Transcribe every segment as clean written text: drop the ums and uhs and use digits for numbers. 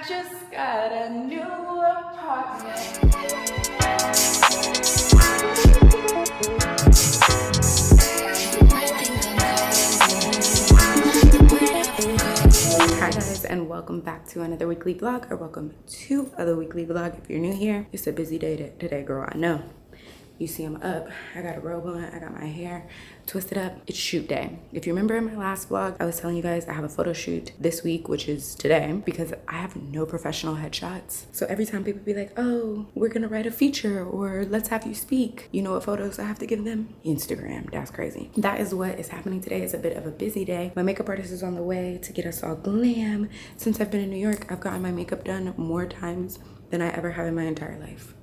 just got a new apartment. Hi guys, and welcome back to another weekly vlog, or welcome to the weekly vlog if you're new here. It's a busy day today, girl, I know. You see I'm up, I got a robe on, I got my hair twisted up. It's shoot day. If you remember in my last vlog, I was telling you guys I have a photo shoot this week, which is today, because I have no professional headshots. So every time people be like, oh, we're gonna write a feature or let's have you speak, you know what photos I have to give them? Instagram. That's crazy. That is what is happening today. It's a bit of a busy day. My makeup artist is on the way to get us all glam. Since I've been in New York, I've gotten my makeup done more times than I ever have in my entire life.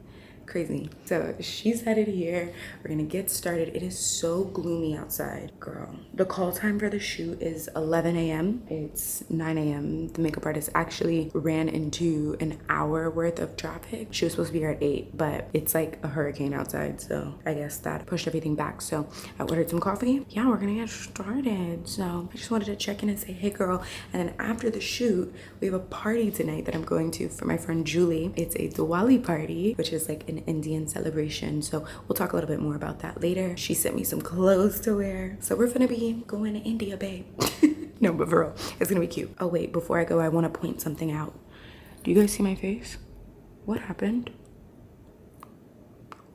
Crazy. So she's headed here. We're gonna get started. It is so gloomy outside, girl. The call time for the shoot is 11 a.m. It's 9 a.m. The makeup artist actually ran into an hour worth of traffic. She was supposed to be here at 8, but it's like a hurricane outside, so I guess that pushed everything back. So I ordered some coffee. Yeah, we're gonna get started. So I just wanted to check in and say, hey girl. And then after the shoot, we have a party tonight that I'm going to for my friend Julie. It's a Diwali party, which is like an Indian celebration, so we'll talk a little bit more about that later. She sent me some clothes to wear, so we're gonna be going to India, babe. No, but for real, it's gonna be cute. Oh wait, before I go, I want to point something out. Do you guys see my face? What happened?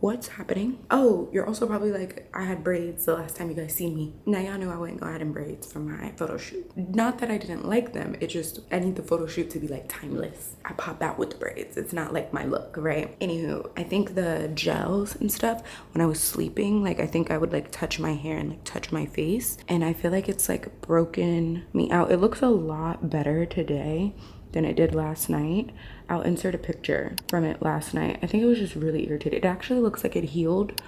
What's happening? Oh, you're also probably like, I had braids the last time you guys seen me. Now y'all knew I wouldn't go ahead in braids for my photo shoot. Not that I didn't like them, it just, I need the photo shoot to be like timeless. I pop out with the braids. It's not like my look, right? Anywho, I think the gels and stuff, when I was sleeping, like I think I would like touch my hair and like touch my face. And I feel like it's like broken me out. It looks a lot better today than it did last night. I'll insert a picture from it last night. I think it was just really irritated. It actually looks like it healed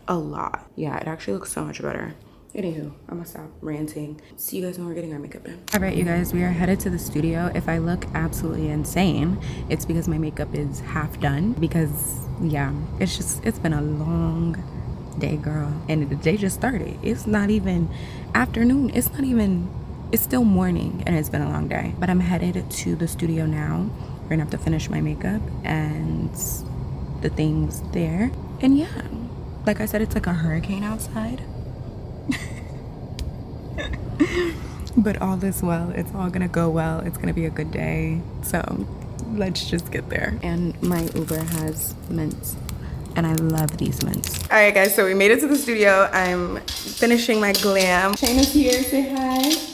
a lot. Yeah, it actually looks so much better. Anywho, I'm gonna stop ranting. See you guys when we're getting our makeup done. All right, you guys, we are headed to the studio. If I look absolutely insane, it's because my makeup is half done. Because yeah, it's been a long day, girl. And the day just started. It's not even afternoon. It's still morning and it's been a long day. But I'm headed to the studio now. We're gonna have to finish my makeup and the things there. And yeah, like I said, it's like a hurricane outside. But all is well. It's all gonna go well. It's gonna be a good day. So let's just get there. And my Uber has mints. And I love these mints. All right, guys, so we made it to the studio. I'm finishing my glam. Shayna's here, say hi.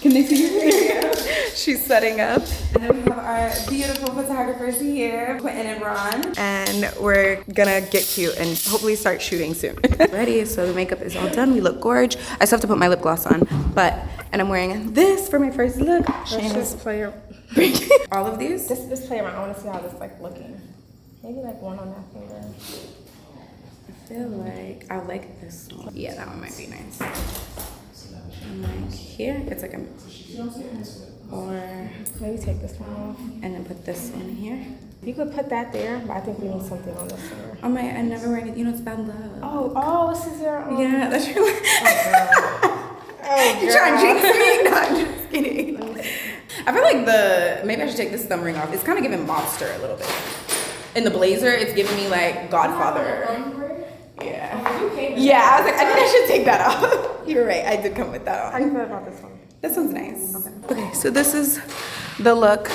Can they see her? She's setting up. And then we have our beautiful photographers here, Quentin and Ron. And we're gonna get cute and hopefully start shooting soon. Ready, so the makeup is all done. We look gorgeous. I still have to put my lip gloss on, and I'm wearing this for my first look. Let's just play all of these? Just play around. I wanna see how this like looking. Maybe like one on that finger. I feel like I like this one. Yeah, that one might be nice. And like here, it's like a, or maybe take this one off. And then put this one here. You could put that there, but I think we need something on this one. Oh my, I never wear anything, you know, it's bad luck. Oh, this is your yeah, that's your Oh, you trying to jinx me? No, I'm just kidding. I feel like maybe I should take this thumb ring off. It's kind of giving mobster a little bit. In the blazer, it's giving me like Godfather. Yeah. Yeah, I was like, I think I should take that off. You're right, I did come with that on. How do you feel about this one? This one's nice. Okay, so this is the look.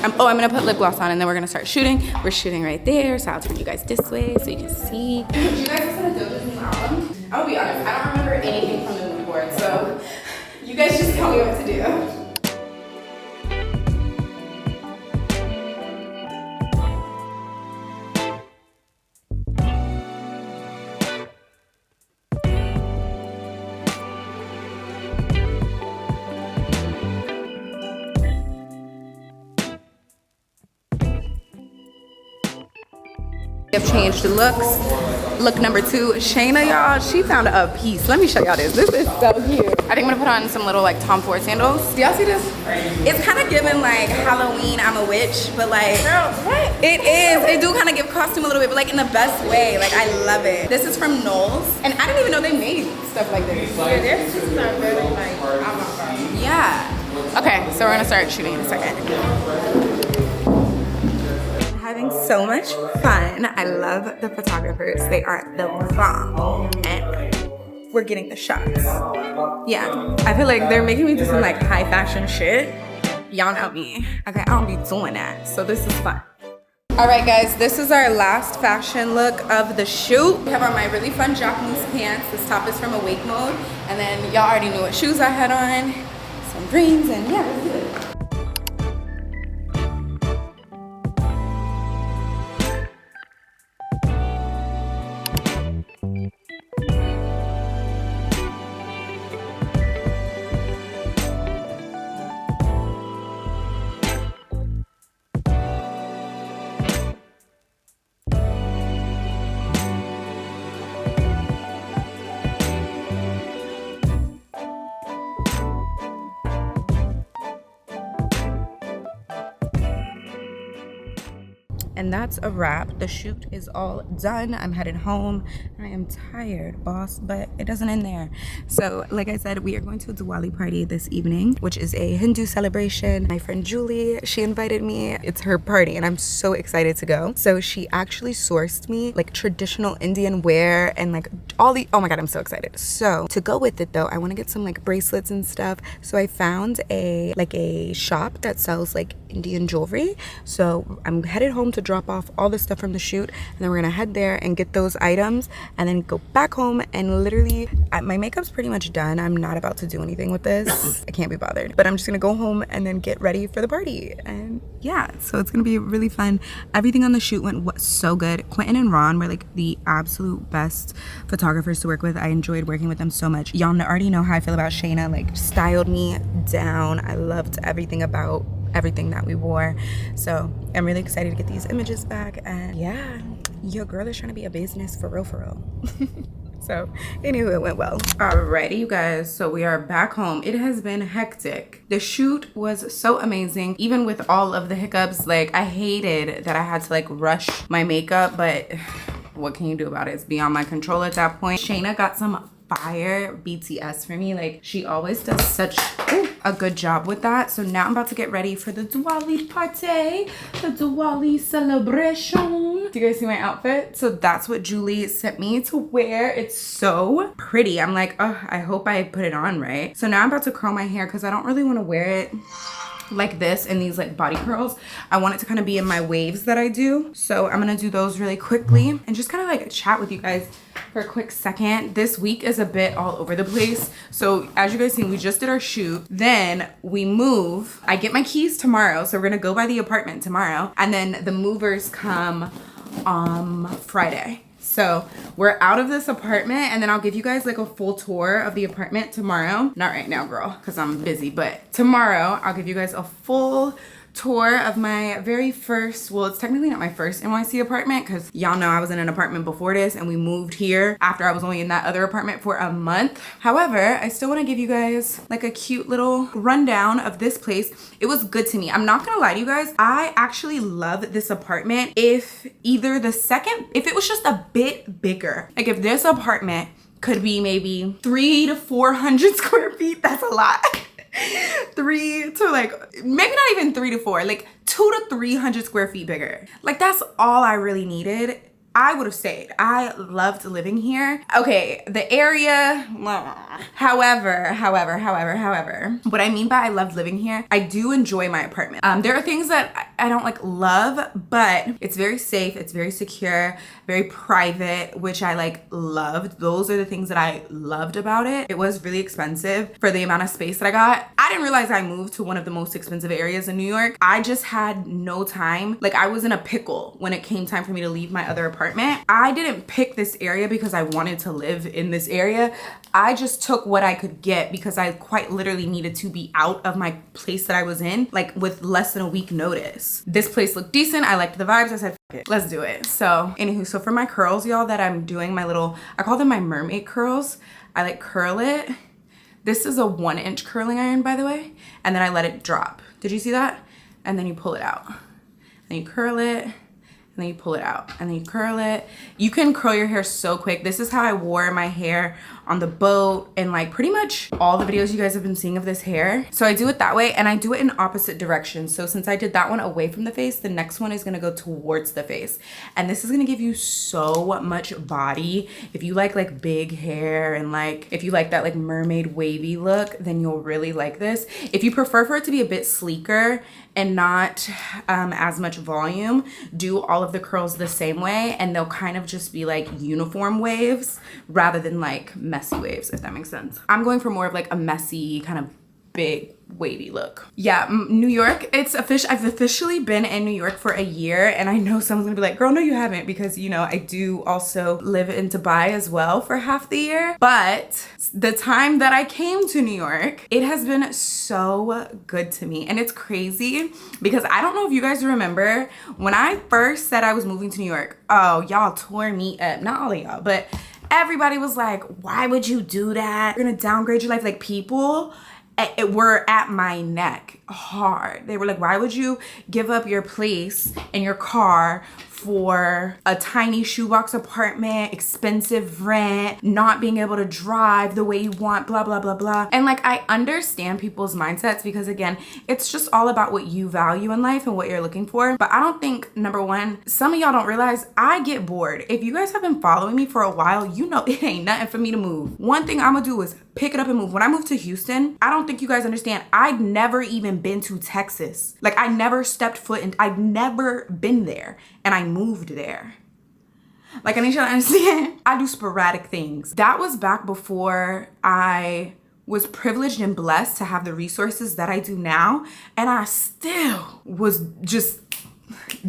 I'm gonna put lip gloss on and then we're gonna start shooting. We're shooting right there, so I'll turn you guys this way so you can see. Did you guys listen to Doja's new album? I'll be honest, I don't remember anything from the mood board, so you guys just tell me what to do. We have changed the looks. Look number 2, Shayna, y'all, she found a piece. Let me show y'all this. This is so cute. I think I'm gonna put on some little like Tom Ford sandals. Do y'all see this? It's kind of giving like Halloween, I'm a witch, but like, girl, what? It is. It do kind of give costume a little bit, but like in the best way. Like I love it. This is from Knowles, and I didn't even know they made stuff like this. Yeah, their pieces are very like avant-garde. Yeah. Okay, so we're gonna start shooting in a second. having so much fun. I love the photographers. They are the bomb. And we're getting the shots. Yeah, I feel like they're making me do some like high fashion shit. Y'all know me. Okay, I don't be doing that. So this is fun. All right, guys, this is our last fashion look of the shoot. We have on my really fun Japanese pants. This top is from Awake Mode. And then y'all already knew what shoes I had on. Some greens, and yeah, let's do it. And that's a wrap. The shoot is all done. I'm headed home. I am tired, boss, but it doesn't end there. So like I said, we are going to a Diwali party this evening, which is a Hindu celebration. My friend Julie, she invited me. It's her party and I'm so excited to go. So she actually sourced me like traditional Indian wear and like all the, oh my God, I'm so excited. So to go with it though, I want to get some like bracelets and stuff. So I found a shop that sells like Indian jewelry. So I'm headed home to drop off all the stuff from the shoot, and then we're gonna head there and get those items and then go back home. And literally my makeup's pretty much done. I'm not about to do anything with this. I can't be bothered, but I'm just gonna go home and then get ready for the party. And yeah, so it's gonna be really fun. Everything on the shoot went so good. Quentin and Ron were like the absolute best photographers to work with. I enjoyed working with them so much. Y'all already know how I feel about Shayna. Like styled me down. I loved everything about everything that we wore. So I'm really excited to get these images back. And yeah, your girl is trying to be a business for real. So anyway, it went well. Alrighty, you guys, so we are back home. It has been hectic. The shoot was so amazing, even with all of the hiccups. Like I hated that I had to like rush my makeup, but what can you do about it? It's beyond my control at that point. Shayna got some fire BTS for me. Like she always does such a good job with that. So now I'm about to get ready for the Diwali party, the Diwali celebration. Do you guys see my outfit? So that's what Julie sent me to wear. It's so pretty. I'm like, oh, I hope I put it on right. So now I'm about to curl my hair because I don't really want to wear it like this in these like body curls. I want it to kind of be in my waves that I do. So I'm gonna do those really quickly and just kind of like chat with you guys for a quick second. This week is a bit all over the place. So as you guys see, we just did our shoot. Then we move. I get my keys tomorrow. So we're gonna go by the apartment tomorrow. And then the movers come Friday. So we're out of this apartment and then I'll give you guys like a full tour of the apartment tomorrow. Not right now, girl, because I'm busy, but tomorrow I'll give you guys a full tour of my very first, well, it's technically not my first NYC apartment because y'all know I was in an apartment before this and we moved here after I was only in that other apartment for a month. However, I still want to give you guys like a cute little rundown of this place. It was good to me. I'm not gonna lie to you guys. I actually love this apartment. If it was just a bit bigger, like if this apartment could be maybe 300 to 400 square feet, that's a lot. 3 to like, maybe not even 3 to 4, like 200 to 300 square feet bigger. Like that's all I really needed. I would have stayed. I loved living here. Okay, the area, however, what I mean by I loved living here, I do enjoy my apartment. There are things that I don't like love, but it's very safe, it's very secure, very private, which I like loved. Those are the things that I loved about it. It was really expensive for the amount of space that I got. I didn't realize I moved to one of the most expensive areas in New York. I just had no time. Like I was in a pickle when it came time for me to leave my other apartment. I didn't pick this area because I wanted to live in this area. I just took what I could get because I quite literally needed to be out of my place that I was in, like with less than a week notice. This place looked decent. I liked the vibes. I said, F it, let's do it. So anywho, so for my curls, y'all, that I'm doing my little, I call them my mermaid curls. I like curl it. This is a 1-inch curling iron, by the way. And then I let it drop. Did you see that? And then you pull it out. And you curl it. And then you pull it out and then you curl it. You can curl your hair so quick. This is how I wore my hair on the boat, and like pretty much all the videos you guys have been seeing of this hair. So I do it that way, and I do it in opposite directions. So since I did that one away from the face, the next one is gonna go towards the face. And this is gonna give you so much body. If you like big hair and like, if you like that like mermaid wavy look, then you'll really like this. If you prefer for it to be a bit sleeker and not as much volume, do all of the curls the same way, and they'll kind of just be like uniform waves rather than like messy waves, if that makes sense. I'm going for more of like a messy kind of big wavy look. Yeah, New York, I've officially been in New York for a year, and I know someone's gonna be like, girl, no you haven't, because you know I do also live in Dubai as well for half the year. But the time that I came to New York, it has been so good to me. And it's crazy because I don't know if you guys remember when I first said I was moving to New York. Oh, y'all tore me up. Not all of y'all, but everybody was like, why would you do that? You're gonna downgrade your life. Like, people were at my neck hard. They were like, why would you give up your place and your car for a tiny shoebox apartment, expensive rent, not being able to drive the way you want, blah, blah, blah, blah. And like, I understand people's mindsets because again, it's just all about what you value in life and what you're looking for. But I don't think, number one, some of y'all don't realize I get bored. If you guys have been following me for a while, you know it ain't nothing for me to move. One thing I'm gonna do is pick it up and move. When I moved to Houston, I don't think you guys understand, I'd never even been to Texas. Like, I never stepped foot in, I'd never been there, and I moved there. Like, I need y'all to understand, I do sporadic things. That was back before I was privileged and blessed to have the resources that I do now, and I still was just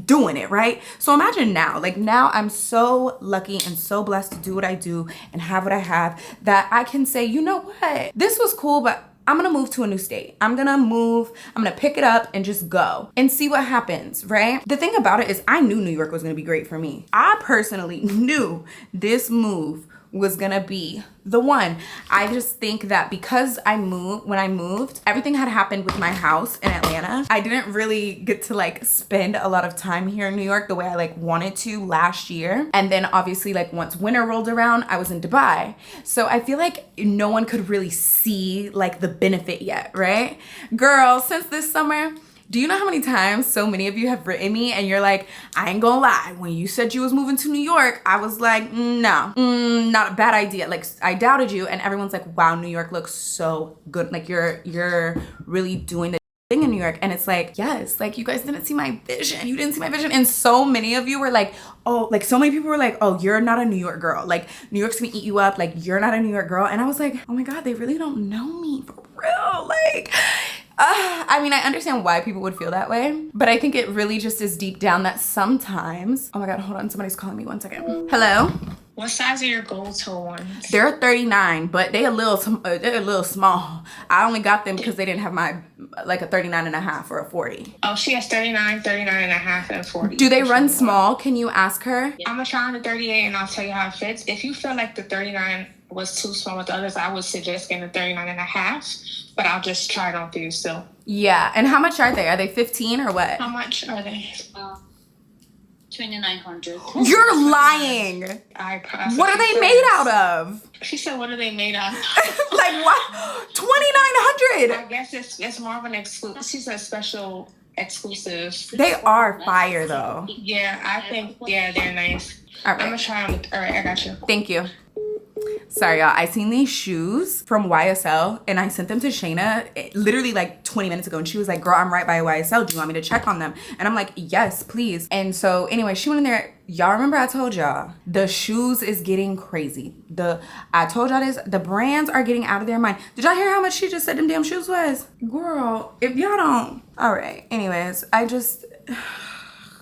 doing it, right? So imagine now, like now I'm so lucky and so blessed to do what I do and have what I have that I can say, you know what? This was cool, but I'm gonna move to a new state. I'm gonna pick it up and just go and see what happens, right? The thing about it is I knew New York was gonna be great for me. I personally knew this move was gonna be the one. I just think that because when I moved, everything had happened with my house in Atlanta. I didn't really get to like spend a lot of time here in New York the way I like wanted to last year. And then obviously like once winter rolled around, I was in Dubai. So I feel like no one could really see like the benefit yet, right? Girl, since this summer, do you know how many times so many of you have written me and you're like, I ain't gonna lie, when you said you was moving to New York, I was like, no, not a bad idea. Like, I doubted you, and everyone's like, wow, New York looks so good. Like, you're really doing the thing in New York. And it's like, yes, like you guys didn't see my vision. You didn't see my vision. And so many of you were like, oh, like so many people were like, oh, you're not a New York girl. Like, New York's gonna eat you up. Like, you're not a New York girl. And I was like, oh my God, they really don't know me for real. Like, I mean, I understand why people would feel that way, but I think it really just is deep down that sometimes, oh my God, hold on, somebody's calling me, 1 second. Hello? What size are your gold toe ones? They're 39, but they're a little small. I only got them because they didn't have my, like a 39 and a half or a 40. Oh, she has 39, 39 and a half, and 40. Do they run small? Can you ask her? I'm gonna try on the 38 and I'll tell you how it fits. If you feel like the 39 was too small with the others, I would suggest getting a 39 and a half, but I'll just try it on for you still. Yeah, and how much are they? Are they 15 or what? How much are they? 2,900. You're lying. What are they made out of? She said, what are they made out of? Like what? 2,900. I guess it's more of an exclusive. She said special exclusive. They are fire though. Yeah, I think, yeah, they're nice. All right. I'm gonna try them. All right, I got you. Thank you. Sorry, y'all. I seen these shoes from YSL and I sent them to Shayna literally like 20 minutes ago. And she was like, girl, I'm right by YSL. Do you want me to check on them? And I'm like, yes, please. And so anyway, she went in there. Y'all remember I told y'all the shoes is getting crazy. I told y'all this. The brands are getting out of their mind. Did y'all hear how much she just said them damn shoes was? Girl, if y'all don't. All right. Anyways,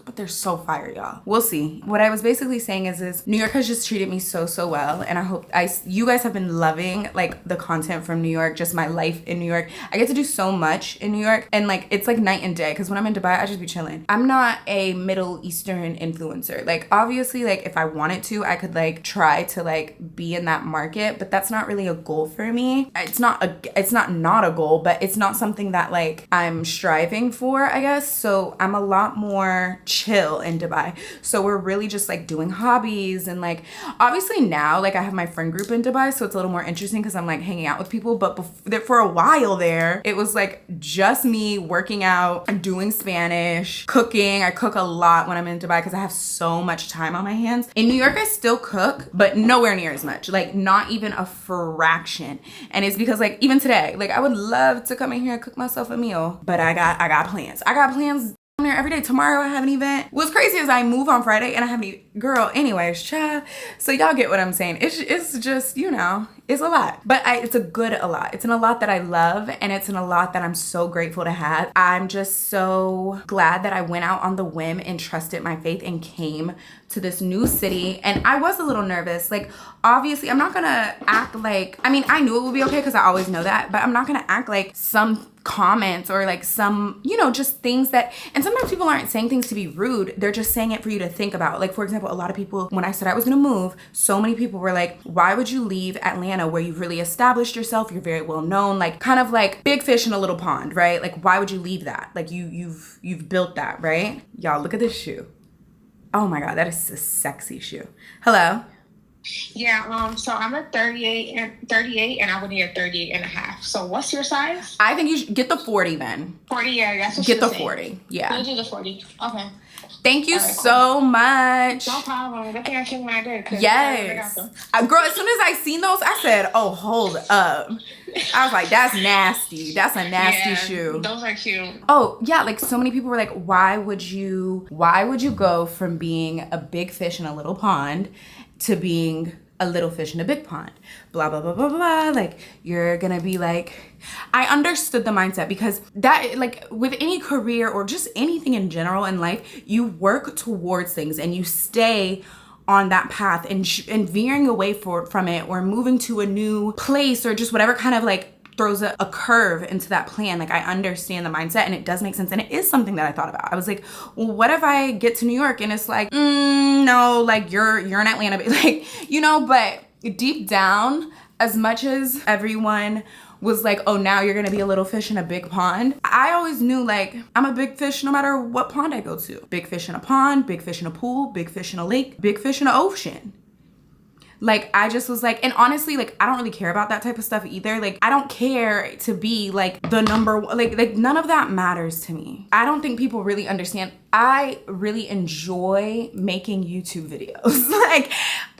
but they're so fire, y'all. We'll see. What I was basically saying is New York has just treated me so well, and I hope you guys have been loving like the content from New York, just my life in New York. I get to do so much in New York, and like it's like night and day, because when I'm in Dubai I just be chilling. I'm not a Middle Eastern influencer. Like obviously, like if I wanted to, I could like try to like be in that market, but that's not really a goal for me. It's not a goal, but it's not something that like I'm striving for, I guess. So I'm a lot more chill chill in Dubai. So we're really just like doing hobbies and like, obviously now like I have my friend group in Dubai, so it's a little more interesting because I'm like hanging out with people. But for a while there, it was like just me working out, doing Spanish, cooking. I cook a lot when I'm in Dubai because I have so much time on my hands. In New York, I still cook, but nowhere near as much, like not even a fraction. And it's because like even today, like I would love to come in here and cook myself a meal, but I got plans. I got plans there every day. Tomorrow I have an event. What's crazy is I move on Friday and I have any girl anyways, child. So y'all get what I'm saying. It's just, you know, it's a lot, but it's a good a lot. It's a lot that I love, and it's a lot that I'm so grateful to have. I'm just so glad that I went out on the whim and trusted my faith and came to this new city. And I was a little nervous. Like, obviously I'm not gonna act like, I mean, I knew it would be okay because I always know that, but I'm not gonna act like some comments or like some, you know, just things that, and sometimes people aren't saying things to be rude. They're just saying it for you to think about. Like, for example, a lot of people, when I said I was gonna move, so many people were like, why would you leave Atlanta where you've really established yourself? You're very well known, like kind of like big fish in a little pond, right? Like, why would you leave that? Like you've built that, right? Y'all, look at this shoe. Oh my God, that is a sexy shoe. Hello. Yeah, so I'm a 38 and I would need a 38 and a half. So what's your size? I think you should get the 40 then. 40, yeah, that's what Get the saying. 40. Yeah. We'll do the 40. Okay. Thank you All right, so much. No problem. Good thing I came when I did. Yes. Girl, as soon as I seen those, I said, oh, hold up. I was like, that's nasty. That's a nasty shoe. Those are cute. Oh, yeah. Like, so many people were like, why would you go from being a big fish in a little pond to being a little fish in a big pond? Blah, blah, blah, blah, blah. Like, you're gonna be like, I understood the mindset because that, like, with any career or just anything in general in life, you work towards things and you stay on that path, and veering away from it or moving to a new place or just whatever kind of like throws a curve into that plan. Like, I understand the mindset and it does make sense. And it is something that I thought about. I was like, well, what if I get to New York and it's like, no, like you're in Atlanta, like, you know, but deep down, as much as everyone was like, oh, now you're gonna be a little fish in a big pond, I always knew like I'm a big fish no matter what pond I go to. Big fish in a pond, big fish in a pool, big fish in a lake, big fish in an ocean. Like, I just was like, and honestly, like, I don't really care about that type of stuff either. Like, I don't care to be like the number one, like none of that matters to me. I don't think people really understand. I really enjoy making YouTube videos. Like,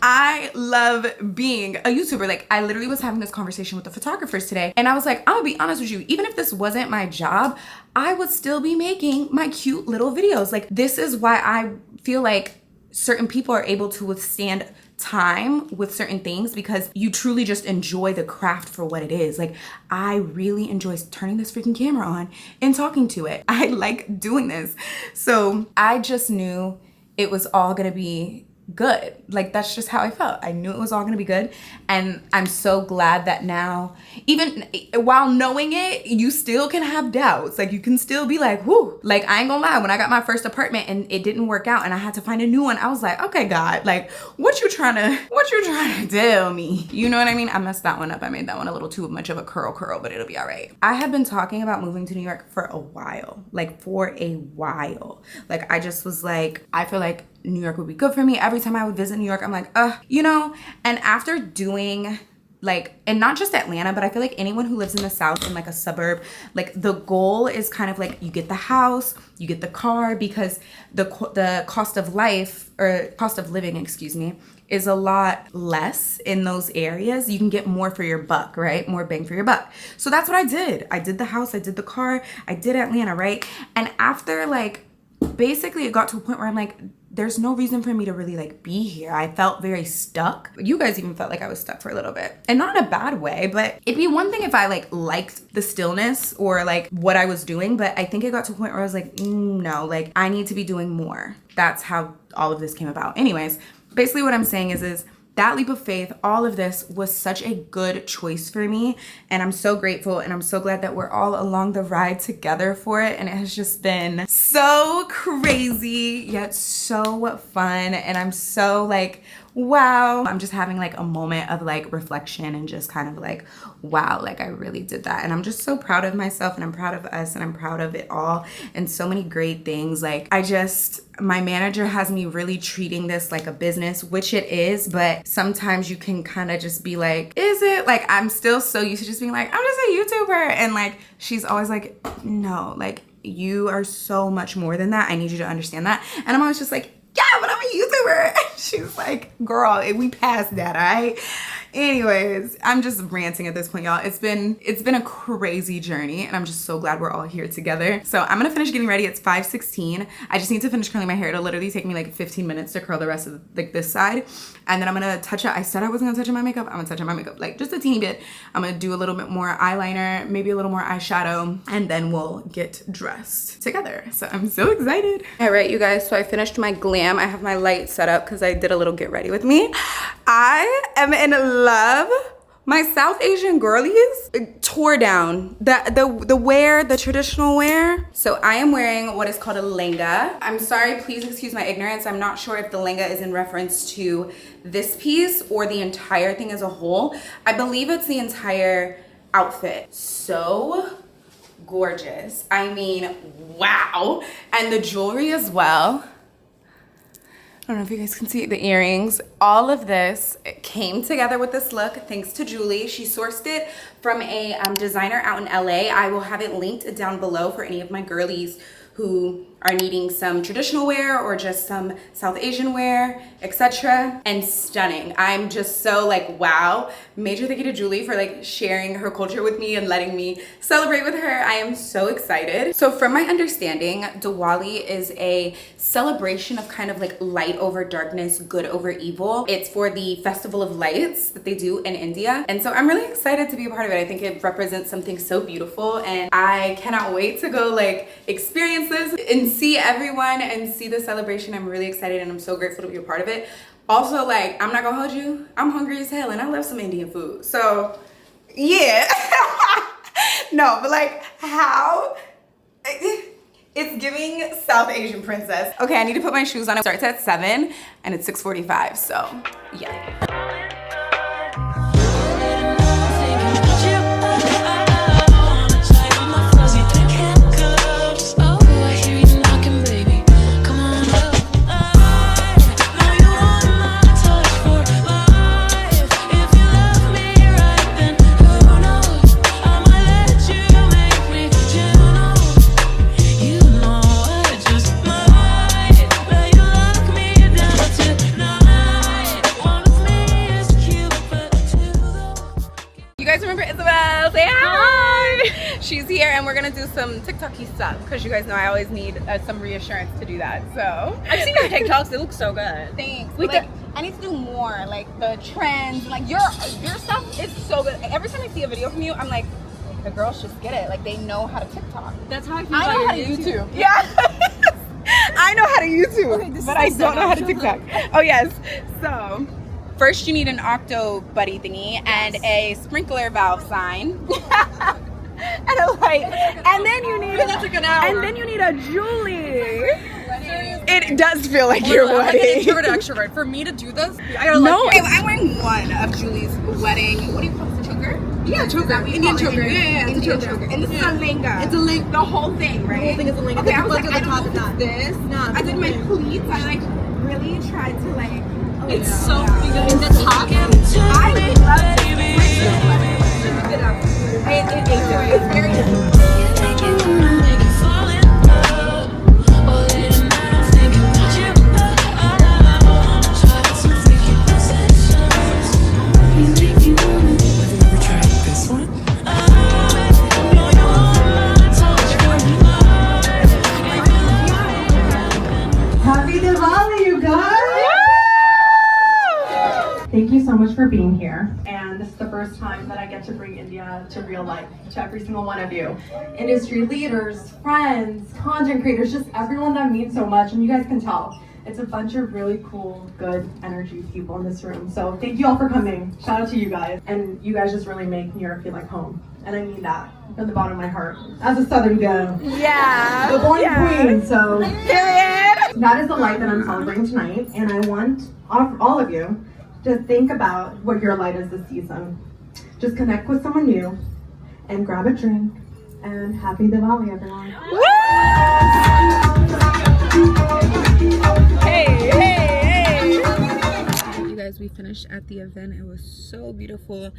I love being a YouTuber. Like, I literally was having this conversation with the photographers today, and I was like, I'm gonna be honest with you, even if this wasn't my job, I would still be making my cute little videos. Like, this is why I feel like certain people are able to withstand time with certain things, because you truly just enjoy the craft for what it is. Like, I really enjoy turning this freaking camera on and talking to it. I like doing this. So I just knew it was all gonna be good. Like, that's just how I felt. I knew it was all gonna be good. And I'm so glad that now, even while knowing it, you still can have doubts. Like, you can still be like, whoo. Like, I ain't gonna lie, when I got my first apartment and it didn't work out and I had to find a new one, I was like, okay, God, like, what you trying to tell me? You know what I mean? I messed that one up. I made that one a little too much of a curl, but it'll be all right. I have been talking about moving to New York for a while. Like, Like, I just was like, I feel like New York would be good for me. Every time I would visit New York, I'm like, you know, and after doing like, and not just Atlanta, but I feel like anyone who lives in the South in like a suburb, like the goal is kind of like you get the house, you get the car, because the cost of life, or cost of living, excuse me, is a lot less in those areas. You can get more for your buck, right? More bang for your buck. So that's what I did. I did the house, I did the car, I did Atlanta, right? And after like, basically it got to a point where I'm like, there's no reason for me to really like be here. I felt very stuck. You guys even felt like I was stuck for a little bit, and not in a bad way, but it'd be one thing if I like liked the stillness or like what I was doing. But I think it got to a point where I was like, no, like I need to be doing more. That's how all of this came about. Anyways, basically what I'm saying is that leap of faith, all of this was such a good choice for me. And I'm so grateful, and I'm so glad that we're all along the ride together for it. And it has just been so crazy, yet so fun. And I'm so like, wow. I'm just having like a moment of like reflection and just kind of like, wow, like I really did that. And I'm just so proud of myself, and I'm proud of us, and I'm proud of it all, and so many great things. Like my manager has me really treating this like a business, which it is, but sometimes you can kind of just be like, is it? Like I'm still so used to just being like, I'm just a YouTuber. And like, she's always like, no, like you are so much more than that. I need you to understand that. And I'm always just like, yeah, but I'm a YouTuber. She's like, girl, we passed that, all right? Anyways, I'm just ranting at this point, y'all. It's been a crazy journey, and I'm just so glad we're all here together. So I'm gonna finish getting ready. It's 5:16. I just need to finish curling my hair. It'll literally take me like 15 minutes to curl the rest of like this side, and then I'm gonna touch up. I said I wasn't gonna touch up my makeup. I'm gonna touch up my makeup like just a teeny bit. I'm gonna do a little bit more eyeliner, maybe a little more eyeshadow, and then we'll get dressed together. So I'm so excited. All right, you guys. So I finished my glam. I have my light set up because I did a little get ready with me. I am in love. My South Asian girlies tore down the wear, the traditional wear. So I am wearing what is called a lehenga. I'm sorry, please excuse my ignorance. I'm not sure if the lehenga is in reference to this piece or the entire thing as a whole. I believe it's the entire outfit. So gorgeous. I mean, wow. And the jewelry as well. I don't know if you guys can see the earrings. All of this came together with this look thanks to Julie. She sourced it from a designer out in LA. I will have it linked down below for any of my girlies who are needing some traditional wear or just some South Asian wear, etc. And stunning. I'm just so like, wow. Major thank you to Julie for like sharing her culture with me and letting me celebrate with her. I am so excited. So from my understanding, Diwali is a celebration of kind of like light over darkness, good over evil. It's for the Festival of Lights that they do in India. And so I'm really excited to be a part of it. I think it represents something so beautiful, and I cannot wait to go like experience this and see everyone and see the celebration. I'm really excited, and I'm so grateful to be a part of it. Also, like, I'm not gonna hold you, I'm hungry as hell, and I love some Indian food. So yeah. No, but like, how it's giving South Asian princess. Okay, I need to put my shoes on. It starts at 7 and it's 6:45, so yeah. She's here, and we're gonna do some TikTok-y stuff because you guys know I always need some reassurance to do that. So I've seen your TikToks; they look so good. Thanks. Like, I need to do more, like the trends. Like your stuff is so good. Every time I see a video from you, I'm like, the girls just get it. Like they know how to TikTok. That's how I feel. I know how to YouTube. Yeah. I know how to YouTube, okay, but I don't know how to TikTok. Oh yes. So first, you need an octo buddy thingy and a sprinkler valve sign. And a light, and then you need and then you need a Julie. It does feel like your wedding. Introvert extrovert. For me to do this, I gotta I'm wearing one of Julie's wedding. What do you call this? A choker? Yeah, choker. Indian choker. Yeah, it's a choker. And this is a lehenga. It's a lehenga. The whole thing, right? The whole thing is a lehenga. Okay, I was like, I don't know if this. No, I did my pleats. I like really tried to like. It's so good. The top. I love it. It's very good. Happy Diwali, you guys! Thank you so much for being here. And this is the first time that I get to bring India to real life, to every single one of you. Industry leaders, friends, content creators, just everyone that means so much. And you guys can tell, it's a bunch of really cool, good energy people in this room. So thank you all for coming. Shout out to you guys. And you guys just really make New York feel like home. And I mean that from the bottom of my heart. As a Southern girl. Yeah. The born queen, so. Period. That is the light that I'm celebrating tonight, and I want all of you to think about what your light is this season. Just connect with someone new and grab a drink, and happy Diwali, everyone. You guys, we finished at the event. It was so beautiful.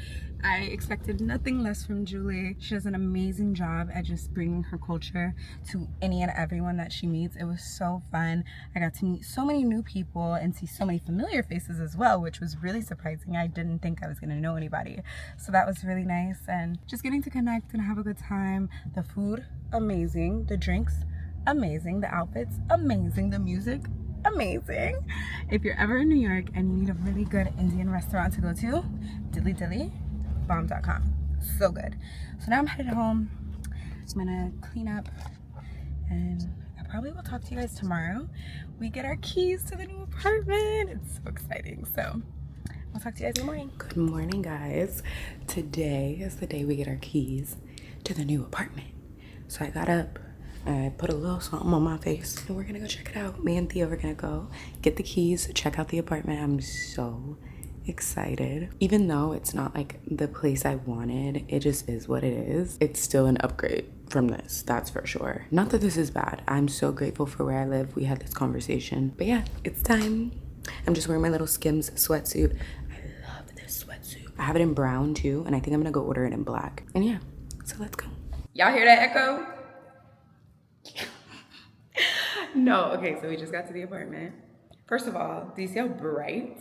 I expected nothing less from Julie. She does an amazing job at just bringing her culture to any and everyone that she meets. It was so fun. I got to meet so many new people and see so many familiar faces as well, which was really surprising. I didn't think I was gonna know anybody. So that was really nice, and just getting to connect and have a good time. The food, amazing. The drinks, amazing. The outfits, amazing. The music, amazing. If you're ever in New York and you need a really good Indian restaurant to go to, dillydillybomb.com. So good. So now I'm headed home. I'm gonna clean up, and I probably will talk to you guys tomorrow. We get our keys to the new apartment. It's so exciting. So I'll talk to you guys in the morning. Good morning, guys. Today is the day we get our keys to the new apartment. So I got up, I put a little something on my face, and we're gonna go check it out. Me and Theo are gonna go get the keys, check out the apartment. I'm so excited. Even though it's not like the place I wanted, it just is what it is. It's still an upgrade from this, that's for sure. Not that this is bad. I'm so grateful for where I live. We had this conversation. But yeah, it's time. I'm just wearing my little Skims sweatsuit. I love this sweatsuit. I have it in brown too, and I think I'm gonna go order it in black. And yeah, so let's go. Y'all hear that echo? No, okay, so we just got to the apartment. First of all, do you see how bright?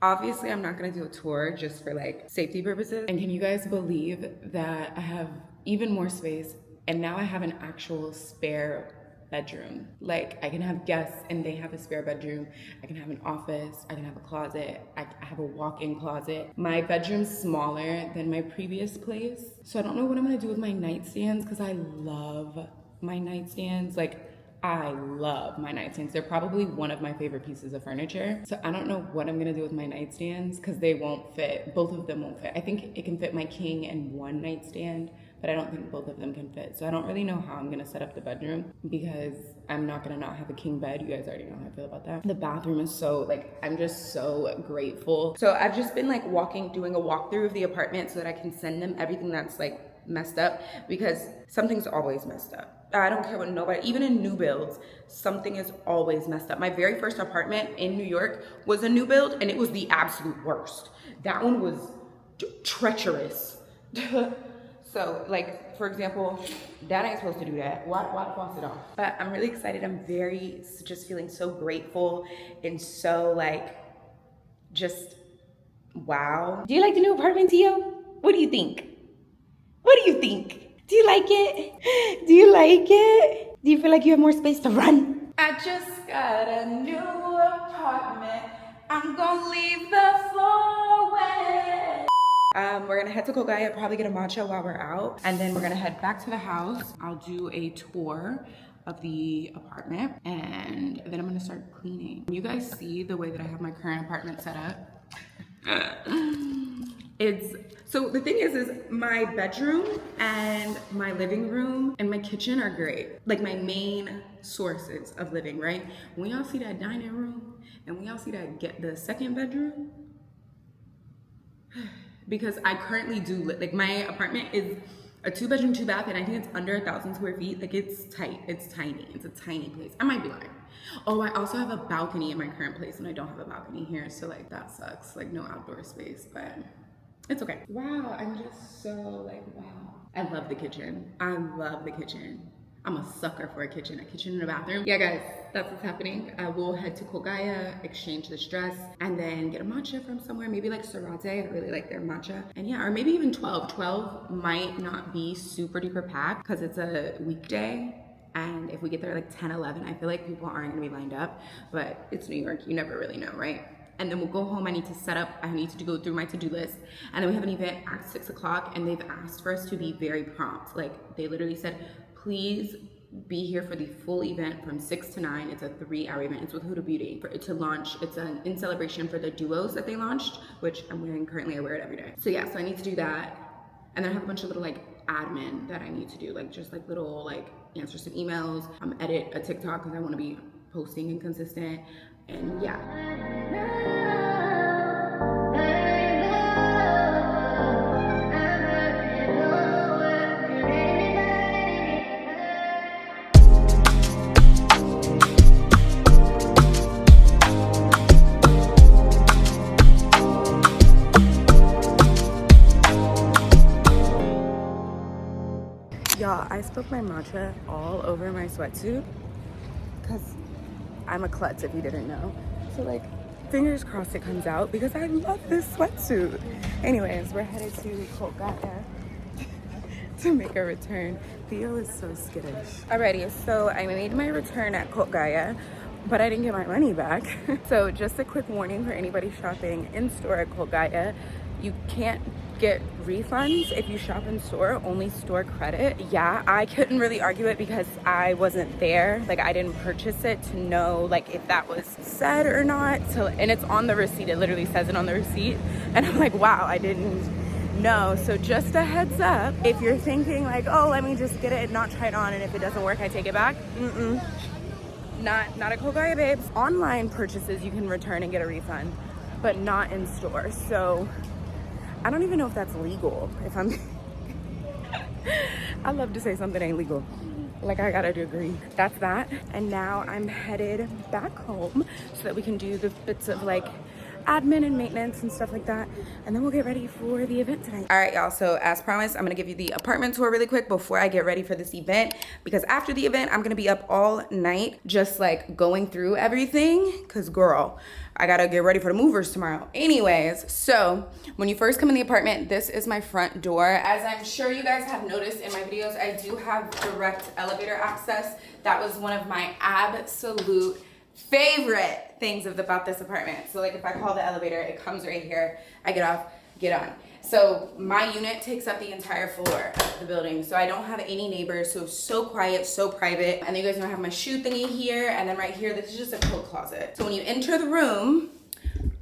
Obviously, I'm not gonna do a tour just for like safety purposes. And can you guys believe that I have even more space, and now I have an actual spare bedroom? Like, I can have guests and they have a spare bedroom. I can have an office, I can have a closet, I have a walk-in closet. My bedroom's smaller than my previous place. So I don't know what I'm gonna do with my nightstands, because I love my nightstands. Like, I love my nightstands. They're probably one of my favorite pieces of furniture. So I don't know what I'm gonna do with my nightstands, because they won't fit. Both of them won't fit. I think it can fit my king and one nightstand, but I don't think both of them can fit. So I don't really know how I'm gonna set up the bedroom, because I'm not gonna not have a king bed. You guys already know how I feel about that. The bathroom is so, like, I'm just so grateful. So I've just been like doing a walkthrough of the apartment so that I can send them everything that's like messed up, because something's always messed up. I don't care what nobody, even in new builds, something is always messed up. My very first apartment in New York was a new build, and it was the absolute worst. That one was treacherous. So, like, for example, Dad ain't supposed to do that. Why faucet off? But I'm really excited. I'm just feeling so grateful and so, like, just wow. Do you like the new apartment, Theo? What do you think? What do you think? Do you like it? Do you like it? Do you feel like you have more space to run? I just got a new apartment. I'm gonna leave the floor wet. We're gonna head to Kogaya, probably get a matcha while we're out, and then we're gonna head back to the house. I'll do a tour of the apartment, and then I'm gonna start cleaning. You guys see the way that I have my current apartment set up? So the thing is my bedroom and my living room and my kitchen are great. Like, my main sources of living, right? When y'all see that dining room and when y'all see that the second bedroom, because I currently do, like, my apartment is a 2-bedroom, 2-bath, and I think it's under 1,000 square feet. Like, it's tight, it's tiny, it's a tiny place. I might be lying. Oh, I also have a balcony in my current place, and I don't have a balcony here, so like that sucks. Like, no outdoor space, but it's okay. Wow, I'm just so like, wow. I love the kitchen. I love the kitchen. I'm a sucker for a kitchen and a bathroom. Yeah, guys, that's what's happening. I will head to Kogaya, exchange this dress, and then get a matcha from somewhere, maybe like Sarate. I really like their matcha. And yeah, or maybe even 12. 12 might not be super duper packed because it's a weekday. And if we get there like 10, 11, I feel like people aren't gonna be lined up, but it's New York, you never really know, right? And then we'll go home, I need to set up, I need to go through my to-do list. And then we have an event at 6 o'clock, and they've asked for us to be very prompt. Like, they literally said, please be here for the full event from 6 to 9. It's a 3-hour event. It's with Huda Beauty to launch. It's in celebration for the duos that they launched, which I'm wearing currently. I wear it every day. So yeah, so I need to do that. And then I have a bunch of little like admin that I need to do, like just like little like answer some emails, edit a TikTok because I want to be posting and consistent, and yeah. Y'all, I spilled my matcha all over my sweatsuit because I'm a klutz if you didn't know. So like, fingers crossed it comes out because I love this sweatsuit. Anyways, we're headed to Kolkata to make a return. Theo is so skittish. Alrighty, so I made my return at Kolkata, but I didn't get my money back. So just a quick warning for anybody shopping in store at Kolkata, you can't get refunds if you shop in store, only store credit. Yeah, I couldn't really argue it because I wasn't there. Like, I didn't purchase it to know like if that was said or not. So, and it's on the receipt, it literally says it on the receipt. And I'm like, wow, I didn't know. So just a heads up, if you're thinking like, oh, let me just get it and not try it on, and if it doesn't work, I take it back. Not a Kolkata, babes. Online purchases you can return and get a refund, but not in store. So I don't even know if that's legal. If I'm I love to say something ain't legal, like I got a degree. That's that. And now I'm headed back home so that we can do the bits of like admin and maintenance and stuff like that, and then we'll get ready for the event tonight. All right, y'all, so as promised, I'm gonna give you the apartment tour really quick before I get ready for this event, because after the event I'm gonna be up all night just like going through everything, because girl, I gotta get ready for the movers tomorrow. Anyways, so when you first come in the apartment, this is my front door. As I'm sure you guys have noticed in my videos, I do have direct elevator access. That was one of my absolute favorite things about this apartment. So like if I call the elevator, it comes right here, I get off, get on. So my unit takes up the entire floor of the building, so I don't have any neighbors, so it's so quiet, so private. And then you guys know I have my shoe thingy here, and then right here, this is just a coat closet. So when you enter the room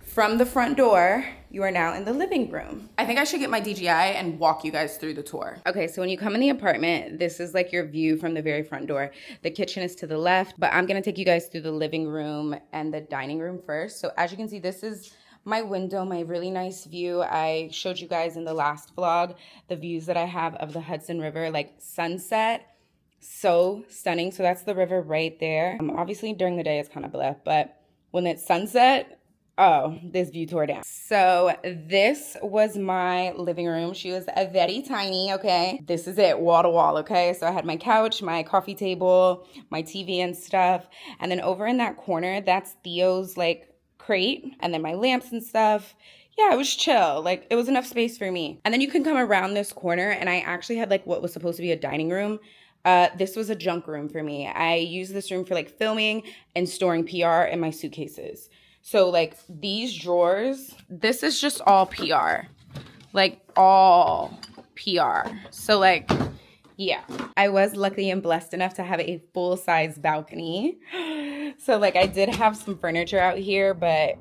from the front door, you are now in the living room. I think I should get my DJI and walk you guys through the tour. Okay, so when you come in the apartment, this is like your view from the very front door. The kitchen is to the left, but I'm gonna take you guys through the living room and the dining room first. So as you can see, this is my window, my really nice view. I showed you guys in the last vlog the views that I have of the Hudson River, like sunset. So stunning. So that's the river right there. Obviously during the day it's kind of bleh, but when it's sunset, oh, this view tore down. So this was my living room. She was very tiny, okay? This is it, wall to wall, okay? So I had my couch, my coffee table, my TV and stuff. And then over in that corner, that's Theo's like crate, and then my lamps and stuff. Yeah, it was chill. Like, it was enough space for me. And then you can come around this corner, and I actually had like what was supposed to be a dining room. This was a junk room for me. I used this room for like filming and storing PR in my suitcases. So like these drawers, this is just all PR, like all PR. So like, yeah, I was lucky and blessed enough to have a full-size balcony. So like I did have some furniture out here, but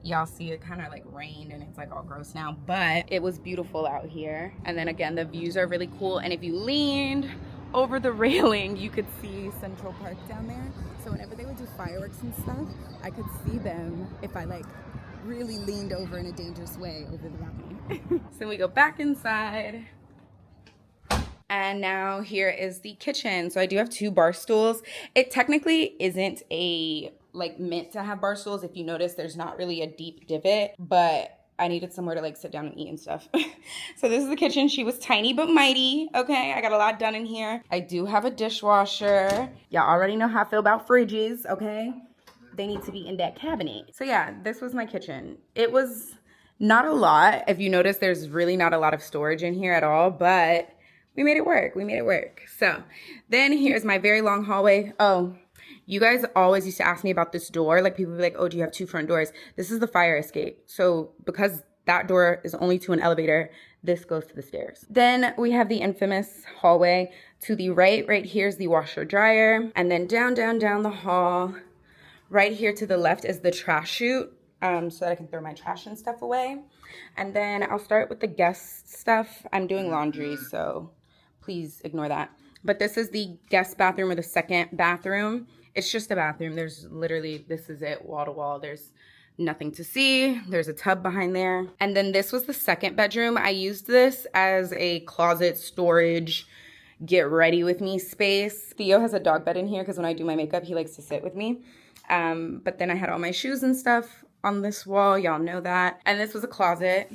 y'all see it kind of like rained and it's like all gross now, but it was beautiful out here. And then again, the views are really cool. And if you leaned over the railing, you could see Central Park down there. So whenever they would do fireworks and stuff, I could see them if I like really leaned over in a dangerous way over the balcony. So we go back inside. And now here is the kitchen. So I do have 2 bar stools. It technically isn't like meant to have bar stools. If you notice, there's not really a deep divot, but I needed somewhere to like sit down and eat and stuff. So this is the kitchen. She was tiny but mighty, okay? I got a lot done in here. I do have a dishwasher. Y'all already know how I feel about fridges, okay? They need to be in that cabinet. So yeah, this was my kitchen. It was not a lot. If you notice, there's really not a lot of storage in here at all, but we made it work. We made it work. So then here's my very long hallway. Oh, you guys always used to ask me about this door. Like people would be like, oh, do you have 2 front doors? This is the fire escape. So because that door is only to an elevator, this goes to the stairs. Then we have the infamous hallway. To the right here's the washer dryer. And then down the hall, right here to the left is the trash chute. So that I can throw my trash and stuff away. And then I'll start with the guest stuff. I'm doing laundry, so please ignore that. But this is the guest bathroom or the second bathroom. It's just a bathroom. There's literally, this is it, wall to wall. There's nothing to see. There's a tub behind there. And then this was the second bedroom. I used this as a closet storage, get ready with me space. Theo has a dog bed in here because when I do my makeup, he likes to sit with me. But then I had all my shoes and stuff on this wall. Y'all know that. And this was a closet.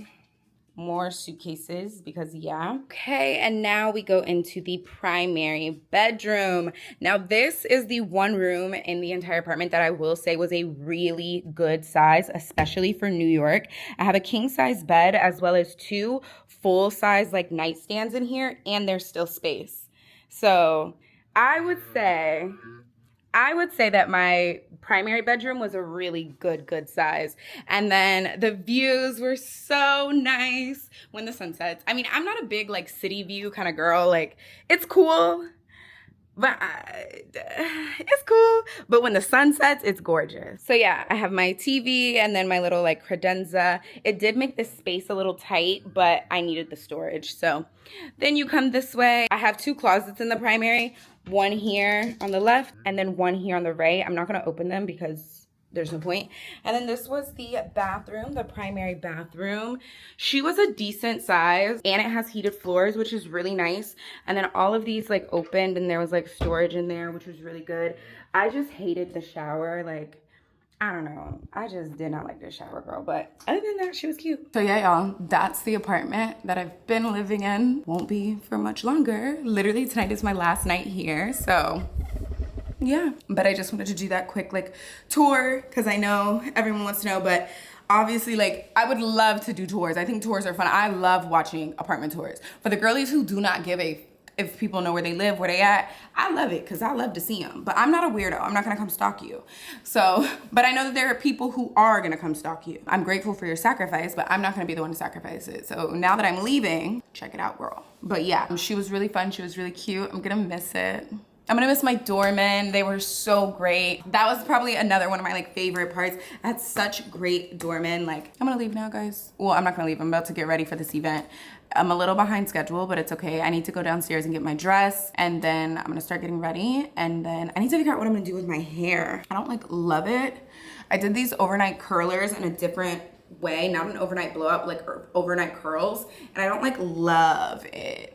More suitcases because yeah. Okay, and now we go into the primary bedroom. Now this is the one room in the entire apartment that I will say was a really good size, especially for New York. I have a king size bed as well as 2 full size like nightstands in here, and there's still space. So I would say that my primary bedroom was a really good size. And then the views were so nice when the sun sets. I mean, I'm not a big like city view kind of girl. Like, it's cool, but it's cool. But when the sun sets, it's gorgeous. So yeah, I have my TV and then my little like credenza. It did make this space a little tight, but I needed the storage. So then you come this way. I have 2 closets in the primary. One here on the left and then one here on the right. I'm not going to open them because there's no point. And then this was the bathroom, the primary bathroom. She was a decent size and it has heated floors, which is really nice. And then all of these like opened and there was like storage in there, which was really good. I just hated the shower. Like, I don't know. I just did not like this shower, girl. But other than that, she was cute. So yeah, y'all, that's the apartment that I've been living in. Won't be for much longer. Literally tonight is my last night here. So yeah, but I just wanted to do that quick like tour because I know everyone wants to know, but obviously like I would love to do tours. I think tours are fun. I love watching apartment tours. For the girlies who do not give a if people know where they live, where they at, I love it because I love to see them. But I'm not a weirdo. I'm not gonna come stalk you. So, but I know that there are people who are gonna come stalk you. I'm grateful for your sacrifice, but I'm not gonna be the one to sacrifice it. So now that I'm leaving, check it out, girl. But yeah, she was really fun. She was really cute. I'm gonna miss it. I'm gonna miss my doormen. They were so great. That was probably another one of my like favorite parts. I had such great doormen. Like, I'm gonna leave now, guys. Well, I'm not gonna leave. I'm about to get ready for this event. I'm a little behind schedule, but it's okay. I need to go downstairs and get my dress, and then I'm gonna start getting ready, and then I need to figure out what I'm gonna do with my hair. I don't like love it. I did these overnight curlers in a different way, not an overnight blow up, like overnight curls, and I don't like love it.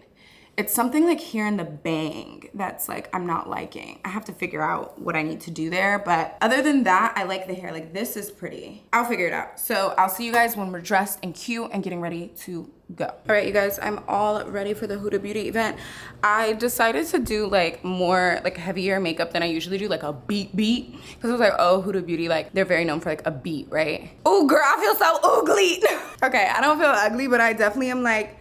It's something like here in the bang that's like I'm not liking. I have to figure out what I need to do there, but other than that, I like the hair. Like, this is pretty. I'll figure it out. So I'll see you guys when we're dressed and cute and getting ready to go. All right, you guys, I'm all ready for the Huda Beauty event. I decided to do like more like heavier makeup than I usually do, like a beat because I was like, oh, Huda Beauty, like they're very known for like a beat, right? Oh girl, I feel so ugly. Okay, I don't feel ugly, but I definitely am like,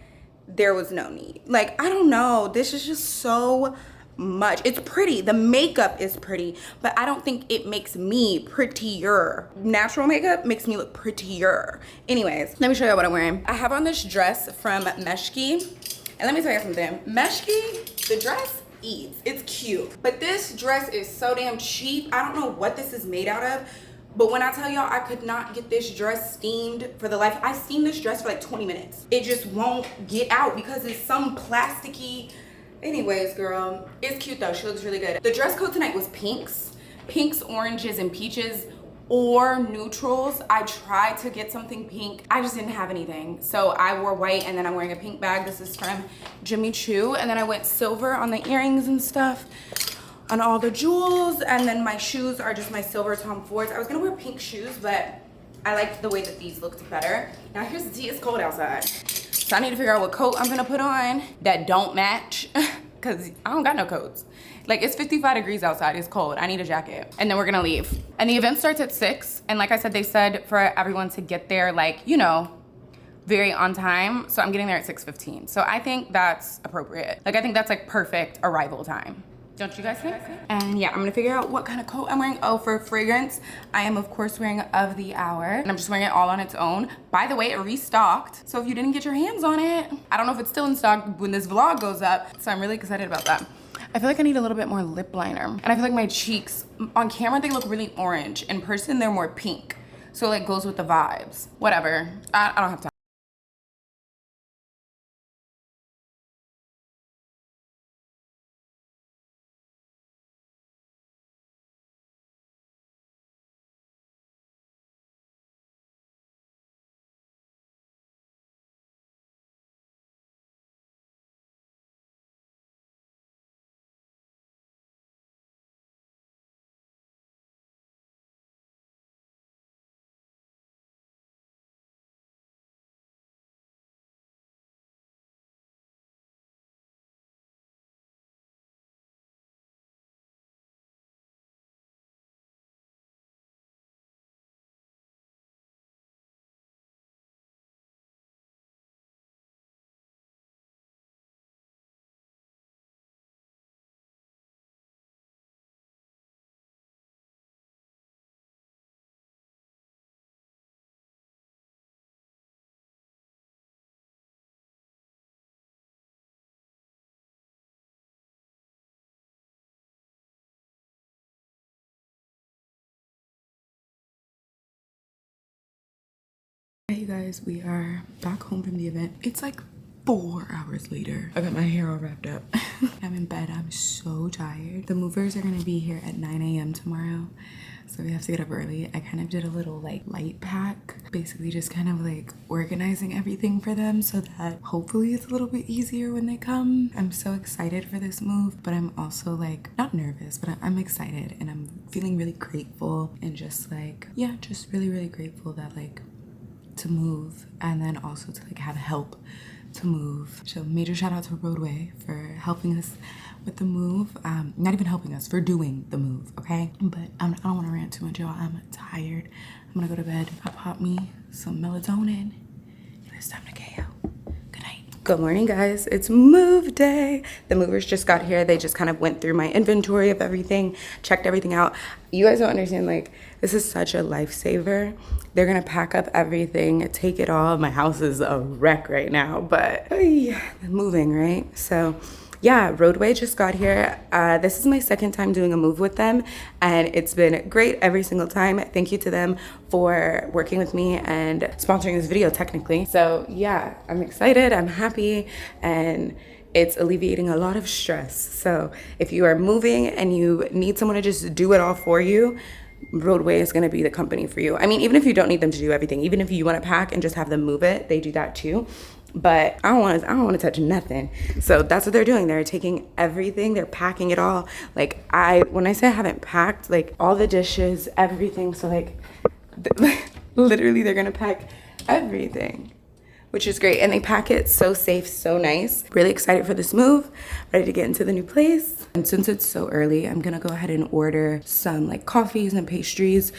there was no need. Like, I don't know, this is just so much. It's pretty, the makeup is pretty, but I don't think it makes me prettier. Natural makeup makes me look prettier. Anyways, let me show you what I'm wearing. I have on this dress from Meshki, and let me tell you something. Meshki, the dress eats. It's cute, but this dress is so damn cheap. I don't know what this is made out of. But when I tell y'all I could not get this dress steamed for the life, I steamed this dress for like 20 minutes. It just won't get out because it's some plasticky. Anyways, girl, it's cute though. She looks really good. The dress code tonight was pinks, oranges, and peaches, or neutrals. I tried to get something pink. I just didn't have anything. So I wore white, and then I'm wearing a pink bag. This is from Jimmy Choo. And then I went silver on the earrings and stuff, on all the jewels, and then my shoes are just my silver Tom Fords. I was gonna wear pink shoes, but I liked the way that these looked better. Now here's the tea, it's cold outside. So I need to figure out what coat I'm gonna put on that don't match, cause I don't got no coats. Like, it's 55 degrees outside, it's cold, I need a jacket. And then we're gonna leave. And the event starts at 6, and like I said, they said for everyone to get there, like, you know, very on time. So I'm getting there at 6:15. So I think that's appropriate. Like, I think that's like perfect arrival time. Don't you guys think? And yeah, I'm gonna figure out what kind of coat I'm wearing. Oh, for fragrance, I am of course wearing Of the Hour, and I'm just wearing it all on its own. By the way, it restocked, so if you didn't get your hands on it, I don't know if it's still in stock when this vlog goes up, so I'm really excited about that. I feel like I need a little bit more lip liner, and I feel like my cheeks, on camera they look really orange. In person, they're more pink, so it like goes with the vibes. Whatever, I don't have time. guys, we are back home from the event. It's like 4 hours later. I got my hair all wrapped up. I'm in bed. I'm so tired. The movers are gonna be here at 9 a.m. tomorrow, so we have to get up early. I kind of did a little like light pack, basically just kind of like organizing everything for them so that hopefully it's a little bit easier when they come. I'm so excited for this move, but I'm also like not nervous, but I'm excited and I'm feeling really grateful and just like, yeah, just really, really grateful that like to move and then also to like have help to move. So major shout out to Roadway for helping us with the move. Not even helping us, for doing the move, okay? But I don't want to rant too much, y'all. I'm tired. I'm gonna go to bed. I pop me some melatonin and it's time to KO. Good night. Good morning, guys. It's move day. The movers just got here. They just kind of went through my inventory of everything, checked everything out. You guys don't understand, like, this is such a lifesaver. They're gonna pack up everything, take it all. My house is a wreck right now, but moving, right? So yeah, Roadway just got here. This is my second time doing a move with them, and it's been great every single time. Thank you to them for working with me and sponsoring this video technically. So yeah, I'm excited, I'm happy, and it's alleviating a lot of stress. So if you are moving and you need someone to just do it all for you, Roadway is gonna be the company for you. I mean, even if you don't need them to do everything, even if you wanna pack and just have them move it, they do that too. But I don't want to touch nothing. So that's what they're doing. They're taking everything, they're packing it all. Like when I say I haven't packed, like all the dishes, everything. So like literally they're gonna pack everything, which is great. And they pack it so safe, so nice. Really excited for this move, ready to get into the new place. And since it's so early, I'm gonna go ahead and order some like coffees and pastries.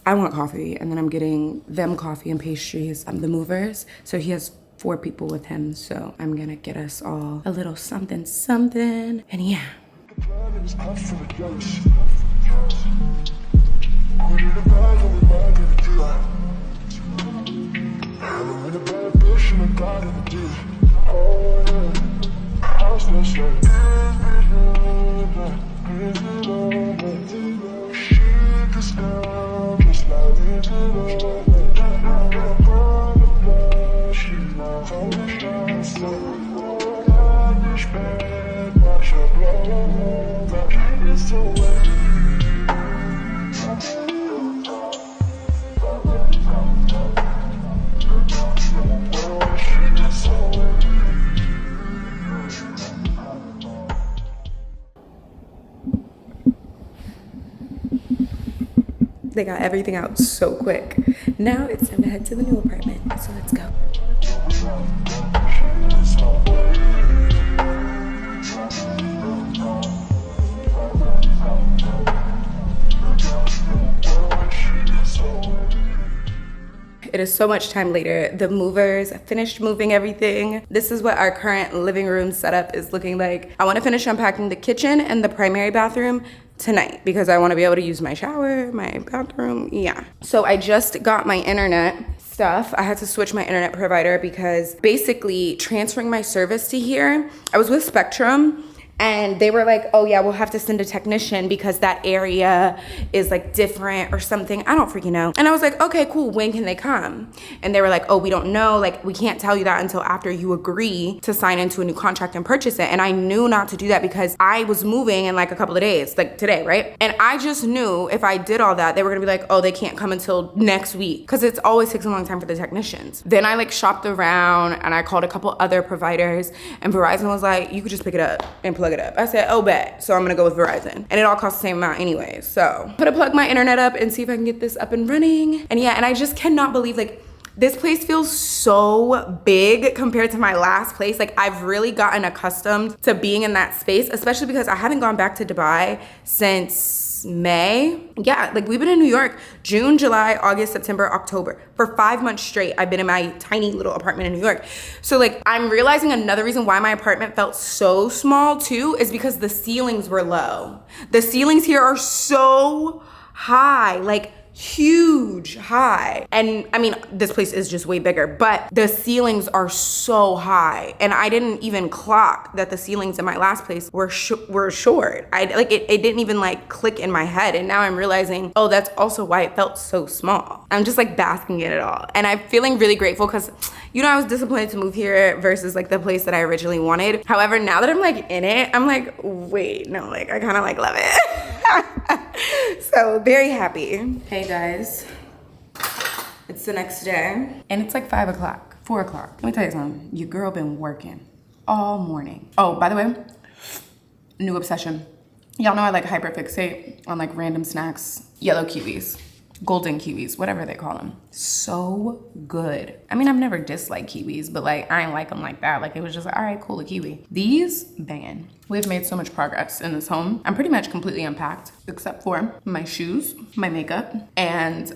I want coffee, and then I'm getting them coffee and pastries. The movers, so he has 4 people with him, so I'm gonna get us all a little something something, and yeah. They got everything out so quick. Now it's time to head to the new apartment, so let's go. It is so much time later. The movers finished moving everything. This is what our current living room setup is looking like. I want to finish unpacking the kitchen and the primary bathroom tonight because I want to be able to use my shower, my bathroom, yeah. So I just got my internet stuff. I had to switch my internet provider because basically transferring my service to here, I was with Spectrum, and they were like, oh yeah, we'll have to send a technician because that area is like different or something. I don't freaking know. And I was like, okay, cool, when can they come? And they were like, oh, we don't know. Like, we can't tell you that until after you agree to sign into a new contract and purchase it. And I knew not to do that because I was moving in like a couple of days, like today, right? And I just knew if I did all that, they were gonna be like, oh, they can't come until next week because it's always takes a long time for the technicians. Then I like shopped around and I called a couple other providers, and Verizon was like, you could just pick it up and plug it up. I said, oh, bet. So I'm gonna go with Verizon. And it all costs the same amount anyway. So I'm gonna plug my internet up and see if I can get this up and running. And yeah, and I just cannot believe, like, this place feels so big compared to my last place. Like, I've really gotten accustomed to being in that space, especially because I haven't gone back to Dubai since May. Yeah, like we've been in New York June, July, August, September, October. For 5 months straight, I've been in my tiny little apartment in New York. So like, I'm realizing another reason why my apartment felt so small too is because the ceilings were low. The ceilings here are so high, like huge high. And I mean, this place is just way bigger, but the ceilings are so high. And I didn't even clock that the ceilings in my last place were short. It didn't even like click in my head. And now I'm realizing, oh, that's also why it felt so small. I'm just like basking in it all. And I'm feeling really grateful because, you know, I was disappointed to move here versus like the place that I originally wanted. However, now that I'm like in it, I'm like, wait, no, like I kind of like love it. So very happy. Hey guys, it's the next day and it's like 5 o'clock, 4 o'clock. Let me tell you something, your girl been working all morning. Oh, by the way, new obsession. Y'all know I like hyperfixate on like random snacks, yellow kiwis. Golden kiwis, whatever they call them. So good. I mean, I've never disliked kiwis, but like, I ain't like them like that. Like, it was just like, all right, cool, a kiwi. These, banging. We've made so much progress in this home. I'm pretty much completely unpacked, except for my shoes, my makeup, and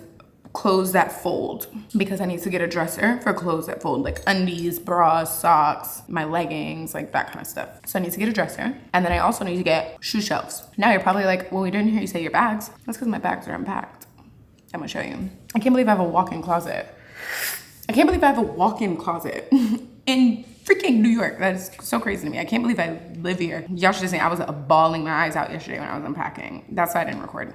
clothes that fold, because I need to get a dresser for clothes that fold, like undies, bras, socks, my leggings, like that kind of stuff. So I need to get a dresser. And then I also need to get shoe shelves. Now you're probably like, well, we didn't hear you say your bags. That's because my bags are unpacked. I'm gonna show you. I can't believe I have a walk-in closet. I can't believe I have a walk-in closet in freaking New York. That is so crazy to me. I can't believe I live here. Y'all should have seen I was bawling my eyes out yesterday when I was unpacking. That's why I didn't record.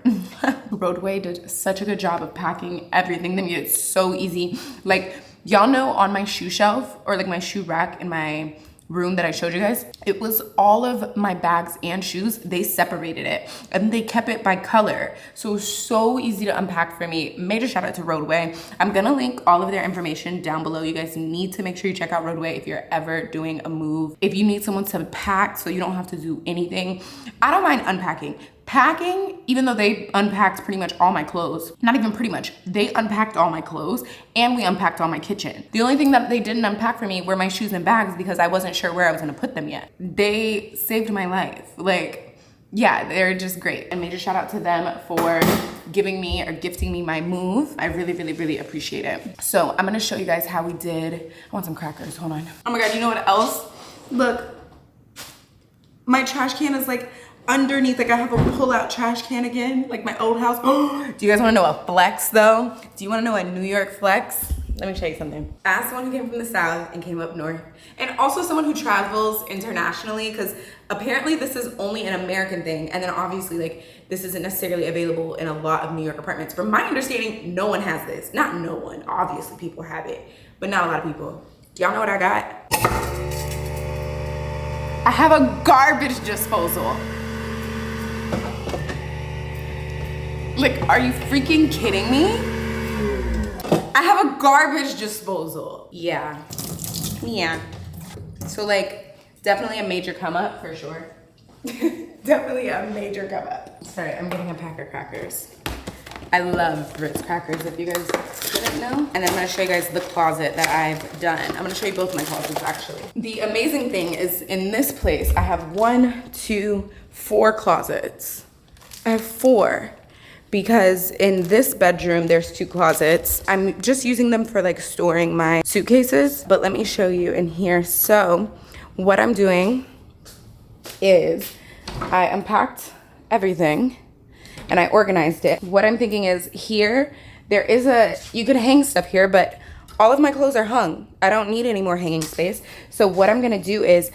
Roadway did such a good job of packing everything. They made it so easy. Like, y'all know on my shoe shelf or like my shoe rack in my room that I showed you guys, it was all of my bags and shoes. They separated it and they kept it by color. So it was so easy to unpack for me. Major shout out to Roadway. I'm gonna link all of their information down below. You guys need to make sure you check out Roadway if you're ever doing a move. If you need someone to pack so you don't have to do anything. I don't mind unpacking. Packing, even though they unpacked pretty much all my clothes, not even pretty much, they unpacked all my clothes and we unpacked all my kitchen. The only thing that they didn't unpack for me were my shoes and bags because I wasn't sure where I was gonna put them yet. They saved my life. Like, yeah, they're just great. And major shout out to them for giving me or gifting me my move. I really, really, really appreciate it. So I'm gonna show you guys how we did. I want some crackers, hold on. Oh my God, you know what else? Look, my trash can is like underneath, like I have a pull-out trash can again, like my old house. Do you guys wanna know a flex though? Do you wanna know a New York flex? Let me show you something. As someone who came from the South and came up north, and also someone who travels internationally, because apparently this is only an American thing, and then obviously like this isn't necessarily available in a lot of New York apartments. From my understanding, no one has this. Not no one, obviously people have it, but not a lot of people. Do y'all know what I got? I have a garbage disposal. Like, are you freaking kidding me? I have a garbage disposal. Yeah. So like, definitely a major come up for sure. Definitely a major come up. Sorry, I'm getting a pack of crackers. I love Ritz crackers, if you guys didn't know. And then I'm gonna show you guys the closet that I've done. I'm gonna show you both my closets actually. The amazing thing is in this place, I have 1, 2, 4 closets. I have 4. Because in this bedroom, there's 2 closets. I'm just using them for like storing my suitcases, but let me show you in here. So what I'm doing is I unpacked everything and I organized it. What I'm thinking is here, there is you could hang stuff here, but all of my clothes are hung. I don't need any more hanging space. So what I'm gonna do is,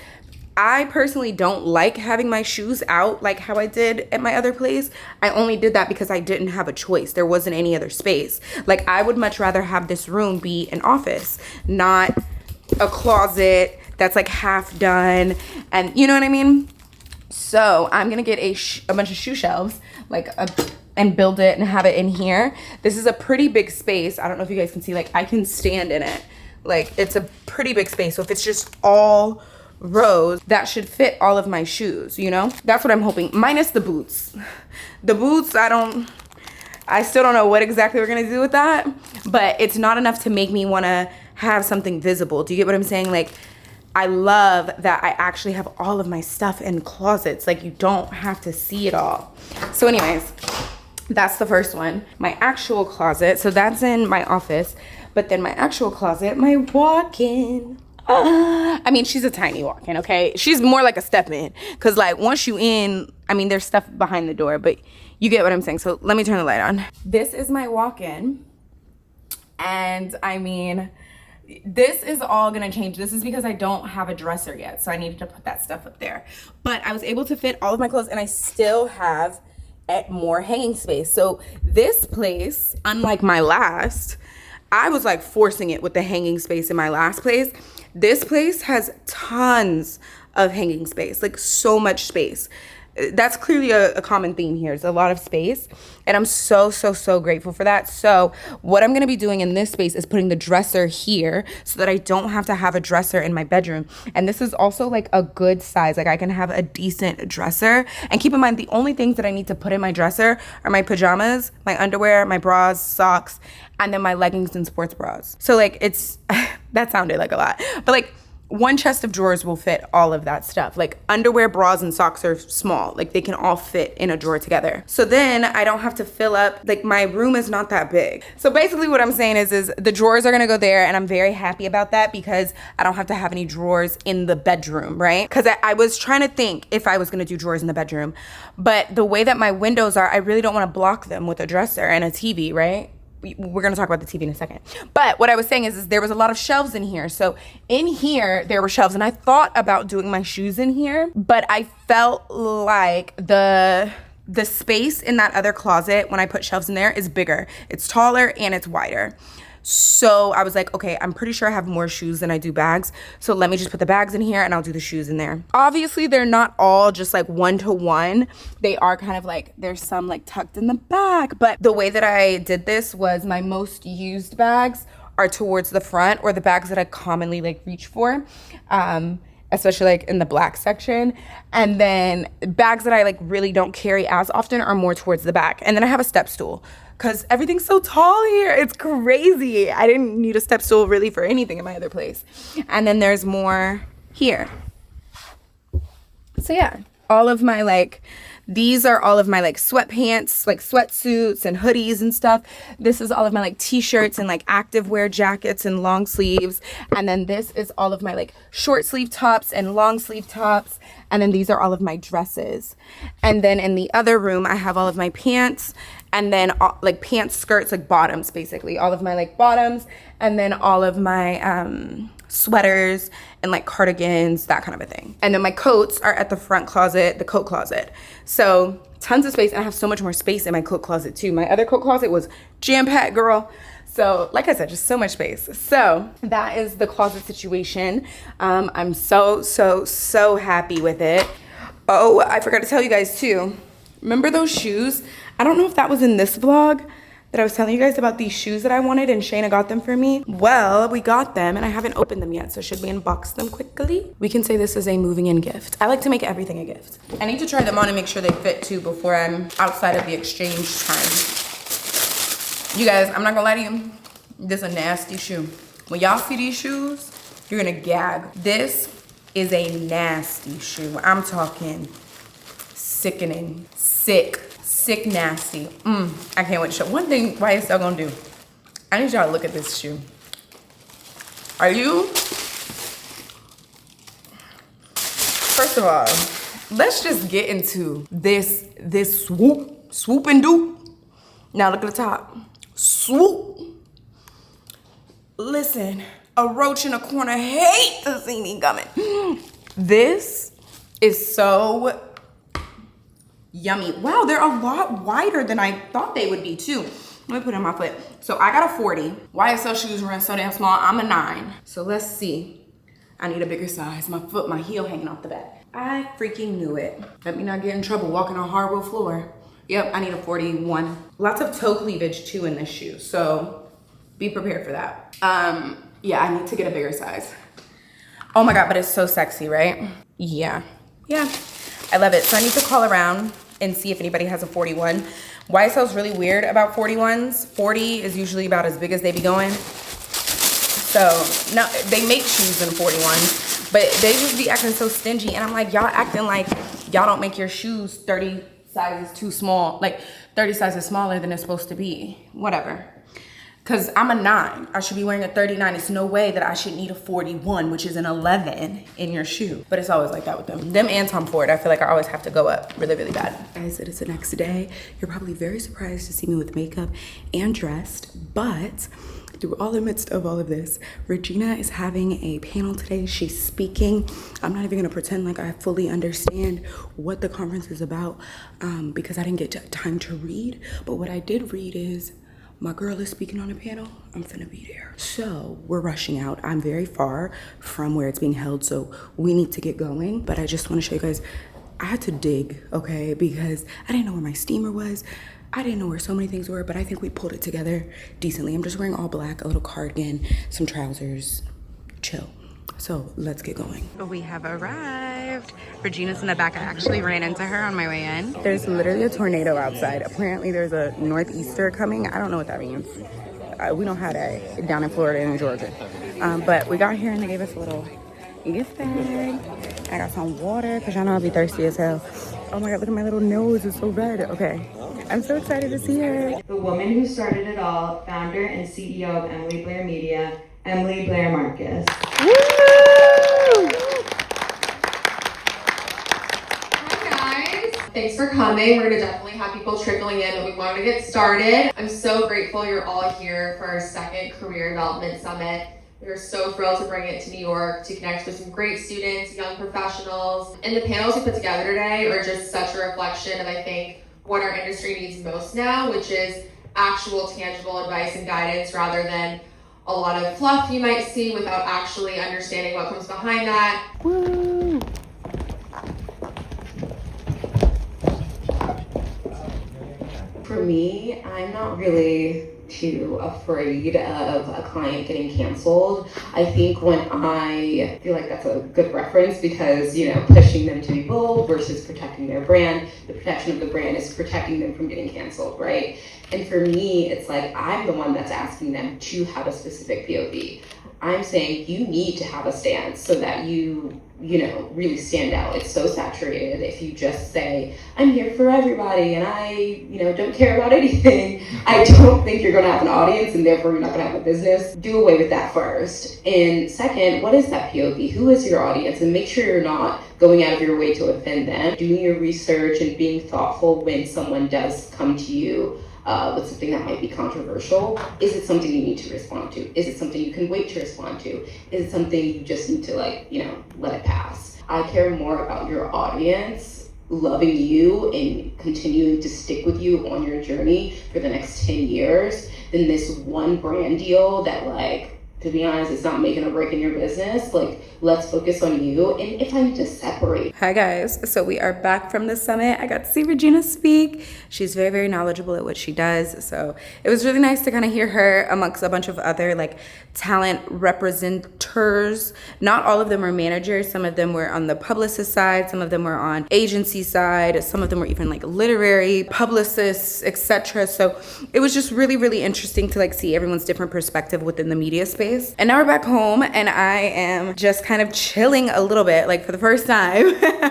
I personally don't like having my shoes out like how I did at my other place. I only did that because I didn't have a choice. There wasn't any other space. Like, I would much rather have this room be an office, not a closet that's like half done. And you know what I mean? So I'm gonna get a bunch of shoe shelves, and build it and have it in here. This is a pretty big space. I don't know if you guys can see, like I can stand in it. Like, it's a pretty big space. So if it's just all rows, that should fit all of my shoes, you know? That's what I'm hoping, minus the boots. The boots, I still don't know what exactly we're gonna do with that, but it's not enough to make me wanna have something visible. Do you get what I'm saying? Like, I love that I actually have all of my stuff in closets. Like, you don't have to see it all. So anyways, that's the first one. My actual closet, so that's in my office, but then my actual closet, my walk-in. I mean, she's a tiny walk-in, okay? She's more like a step-in, because like once you in, I mean, there's stuff behind the door, but You get what I'm saying. So let me turn the light on. This is my walk-in. And I mean, this is all gonna change. This is because I don't have a dresser yet, so I needed to put that stuff up there. But I was able to fit all of my clothes, and I still have more hanging space. So this place, unlike my last, I was like forcing it with the hanging space in my last place. This place has tons of hanging space, like so much space. That's clearly a common theme here. It's a lot of space, and I'm so grateful for that. So what I'm gonna be doing in this space is putting the dresser here so that I don't have to have a dresser in my bedroom. And this is also like a good size. Like I can have a decent dresser. And keep in mind, the only things that I need to put in my dresser are my pajamas, my underwear, my bras, socks, and then my leggings and sports bras. So like it's, that sounded like a lot, but like, one chest of drawers will fit all of that stuff. Like underwear, bras, and socks are small. Like they can all fit in a drawer together. So then I don't have to fill up, like my room is not that big. So basically what I'm saying is the drawers are gonna go there, and I'm very happy about that because I don't have to have any drawers in the bedroom, right? Because I was trying to think if I was gonna do drawers in the bedroom, but the way that my windows are, I really don't wanna block them with a dresser and a TV, right? We're gonna talk about the TV in a second. But what I was saying is there was a lot of shelves in here. So in here, there were shelves, and I thought about doing my shoes in here, but I felt like the space in that other closet when I put shelves in there is bigger. It's taller and it's wider. So I was like, okay, I'm pretty sure I have more shoes than I do bags. So let me just put the bags in here and I'll do the shoes in there. Obviously, they're not all just like one-to-one. They are kind of like, there's some like tucked in the back. But the way that I did this was my most used bags are towards the front, or the bags that I commonly like reach for. Especially like in the black section. And then bags that I like really don't carry as often are more towards the back. And then I have a step stool because everything's so tall here. It's crazy. I didn't need a step stool really for anything in my other place. And then there's more here. So yeah, all of my like, these are all of my like sweatpants, like sweatsuits and hoodies and stuff. This is all of my like t-shirts and like activewear jackets and long sleeves. And then this is all of my like short sleeve tops and long sleeve tops. And then these are all of my dresses. And then in the other room, I have all of my pants, and then like pants, skirts, like bottoms, basically all of my like bottoms. And then all of my, sweaters and like cardigans, that kind of a thing. And then my coats are at the front closet, the coat closet. So tons of space, and I have so much more space in my coat closet too. My other coat closet was jam-packed, girl. So like I said, just so much space. So that is the closet situation. I'm so happy with it. Oh, I forgot to tell you guys too. Remember those shoes? I don't know if that was in this vlog that I was telling you guys about these shoes that I wanted and Shayna got them for me. Well, we got them and I haven't opened them yet, so should we unbox them quickly? We can say this is a moving in gift. I like to make everything a gift. I need to try them on and make sure they fit too before I'm outside of the exchange time. You guys, I'm not gonna lie to you, this is a nasty shoe. When y'all see these shoes, you're gonna gag. This is a nasty shoe. I'm talking sickening, sick nasty. I can't wait to show. One thing YSL gonna do, I need y'all to look at this shoe. Are you? First of all, let's just get into this swoop and do. Now look at the top. Swoop. Listen, a roach in a corner hate to see me coming. This is so yummy. Wow, they're a lot wider than I thought they would be too. Let me put it on my foot. So I got a 40. YSL shoes run so damn small, I'm a 9. So let's see. I need a bigger size. My foot, my heel hanging off the back. I freaking knew it. Let me not get in trouble walking on hardwood floor. Yep, I need a 41. Lots of toe cleavage too in this shoe, so be prepared for that. Yeah, I need to get a bigger size. Oh my God, but it's so sexy, right? Yeah, I love it. So I need to call around and see if anybody has a 41. YSL is really weird about 41s. 40 is usually about as big as they be going. So no, they make shoes in 41s, but they just be acting so stingy. And I'm like, y'all acting like y'all don't make your shoes 30 sizes too small, like 30 sizes smaller than it's supposed to be. Whatever. Because I'm a 9. I should be wearing a 39. It's no way that I should need a 41, which is an 11 in your shoe. But it's always like that with them. Them and Tom Ford, I feel like I always have to go up really, really bad. Guys, it is the next day. You're probably very surprised to see me with makeup and dressed, but through all the midst of all of this, Regina is having a panel today. She's speaking. I'm not even gonna pretend like I fully understand what the conference is about because I didn't get time to read. But what I did read is my girl is speaking on a panel. I'm finna be there. So we're rushing out. I'm very far from where it's being held, so we need to get going. But I just wanna show you guys, I had to dig, okay? Because I didn't know where my steamer was. I didn't know where so many things were, but I think we pulled it together decently. I'm just wearing all black, a little cardigan, some trousers, chill. So let's get going. We have arrived. Regina's in the back. I actually ran into her on my way in. There's literally a tornado outside. Apparently there's a northeaster coming. I don't know what that means. We don't have that down in Florida and in Georgia. But we got here and they gave us a little gift bag. I got some water because y'all know I'll be thirsty as hell. Oh my God, look at my little nose, it's so red. Okay, I'm so excited to see her. The woman who started it all, founder and CEO of Emily Blair Media, Emily Blair Marcus. Woo! Hi guys, thanks for coming. We're gonna definitely have people trickling in, but we wanted to get started. I'm so grateful you're all here for our second Career Development Summit. We're so thrilled to bring it to New York to connect with some great students, young professionals. And the panels we put together today are just such a reflection of, I think, what our industry needs most now, which is actual tangible advice and guidance rather than a lot of fluff you might see without actually understanding what comes behind that. Woo! For me, I'm not really too afraid of a client getting canceled. I think when I feel like that's a good reference because, you know, pushing them to be bold versus protecting their brand, the protection of the brand is protecting them from getting canceled, right? And for me, it's like I'm the one that's asking them to have a specific POV. I'm saying you need to have a stance so that you know, really stand out. It's so saturated. If you just say, I'm here for everybody and I, you know, don't care about anything, I don't think you're gonna have an audience and therefore you're not gonna have a business. Do away with that first. And second, what is that POV? Who is your audience? And make sure you're not going out of your way to offend them. Doing your research and being thoughtful when someone does come to you with something that might be controversial. Is it something you need to respond to? Is it something you can wait to respond to? Is it something you just need to, like, you know, let it pass? I care more about your audience loving you and continuing to stick with you on your journey for the next 10 years than this one brand deal that, like, to be honest, it's not making a break in your business. Like, let's focus on you. And if I need to separate. Hi guys, so we are back from the summit. I got to see Regina speak. She's very, very knowledgeable at what she does. So it was really nice to kind of hear her amongst a bunch of other like talent representers. Not all of them were managers. Some of them were on the publicist side. Some of them were on agency side. Some of them were even like literary publicists, etc. So it was just really, really interesting to like see everyone's different perspective within the media space. And now we're back home and I am just kind of chilling a little bit, like for the first time.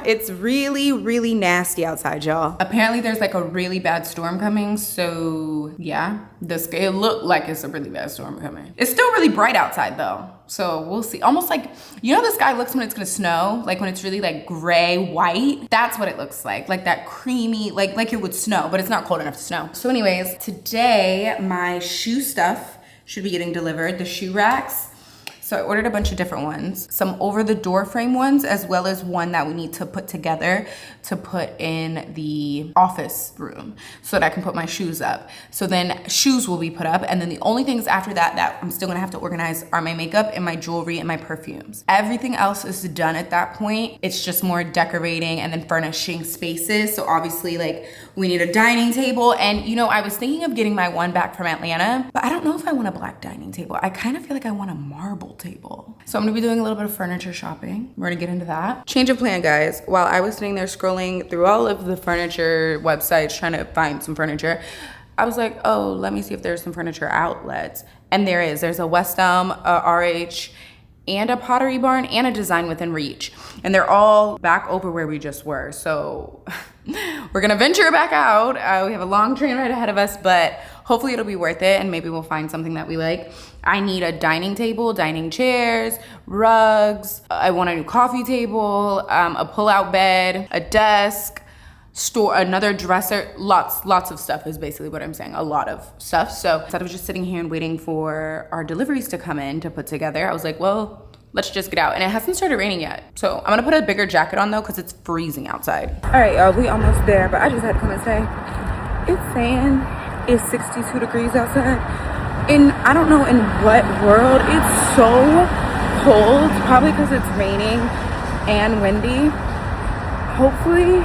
It's really, really nasty outside, y'all. Apparently there's like a really bad storm coming. So yeah, it looked like it's a really bad storm coming. It's still really bright outside though. So we'll see. Almost like, you know, the sky looks when it's gonna snow, like when it's really like gray, white. That's what it looks like that creamy, like it would snow, but it's not cold enough to snow. So anyways, today my shoe stuff should be getting delivered, the shoe racks. So I ordered a bunch of different ones, some over the door frame ones, as well as one that we need to put together to put in the office room so that I can put my shoes up. So then shoes will be put up. And then the only things after that I'm still gonna have to organize are my makeup and my jewelry and my perfumes. Everything else is done at that point. It's just more decorating and then furnishing spaces. So obviously like we need a dining table. And you know, I was thinking of getting my one back from Atlanta, but I don't know if I want a black dining table. I kind of feel like I want a marble table. So I'm gonna be doing a little bit of furniture shopping. We're gonna get into that. Change of plan, guys. While I was sitting there scrolling through all of the furniture websites trying to find some furniture, I was like, oh, let me see if there's some furniture outlets. And there is. There's a West Elm, RH, and a Pottery Barn, and a Design Within Reach. And they're all back over where we just were. So we're gonna venture back out. We have a long train ride ahead of us, but hopefully it'll be worth it and maybe we'll find something that we like. I need a dining table, dining chairs, rugs. I want a new coffee table, a pull-out bed, a desk, another dresser. Lots of stuff is basically what I'm saying. A lot of stuff. So instead of just sitting here and waiting for our deliveries to come in to put together, I was like, well, let's just get out. And it hasn't started raining yet. So I'm gonna put a bigger jacket on though, because it's freezing outside. All right, y'all, we almost there, but I just had to come and say, it's saying it's 62 degrees outside. And I don't know in what world, it's so cold, probably because it's raining and windy. Hopefully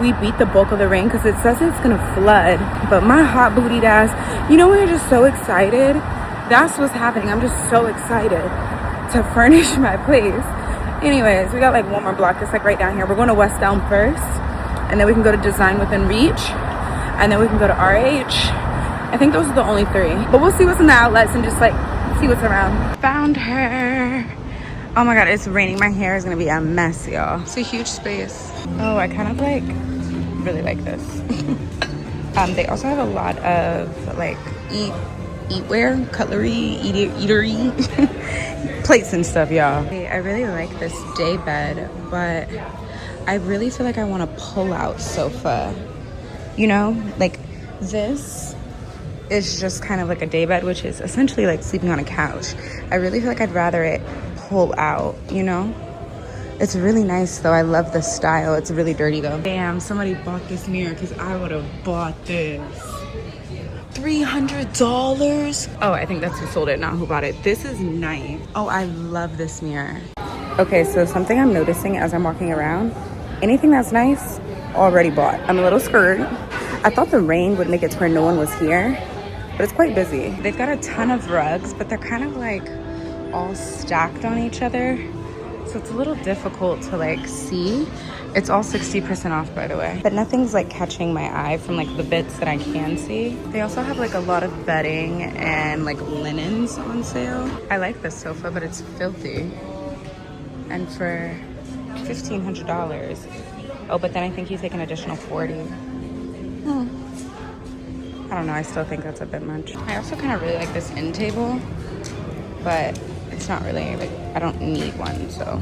we beat the bulk of the rain because it says it's gonna flood. But my hot booty ass, you know when you're just so excited? That's what's happening. I'm just so excited to furnish my place. Anyways, we got like one more block. It's like right down here. We're going to West Elm first, and then we can go to Design Within Reach, and then we can go to RH. I think those are the only three, but we'll see what's in the outlets and just like see what's around. Found her. Oh my god, it's raining. My hair is gonna be a mess, y'all. It's a huge space. Oh, I kind of like really like this. They also have a lot of like eatware, cutlery, eatery plates and stuff, y'all. I really like this day bed, but I really feel like I want a pull-out sofa. You know, like this is just kind of like a day bed, which is essentially like sleeping on a couch. I really feel like I'd rather it pull out, you know? It's really nice though. I love the style. It's really dirty though. Damn, somebody bought this mirror because I would have bought this. $300? Oh, I think that's who sold it, not who bought it. This is nice. Oh, I love this mirror. Okay, so something I'm noticing as I'm walking around, anything that's nice, already bought. I'm a little scared. I thought the rain would make it to where no one was here, but it's quite busy. They've got a ton of rugs, but they're kind of like all stacked on each other. So it's a little difficult to like see. It's all 60% off, by the way. But nothing's like catching my eye from like the bits that I can see. They also have like a lot of bedding and like linens on sale. I like this sofa, but it's filthy. And for $1,500. Oh, but then I think you take an additional $40. I don't know, I still think that's a bit much. I also kind of really like this end table, but it's not really like, I don't need one, so.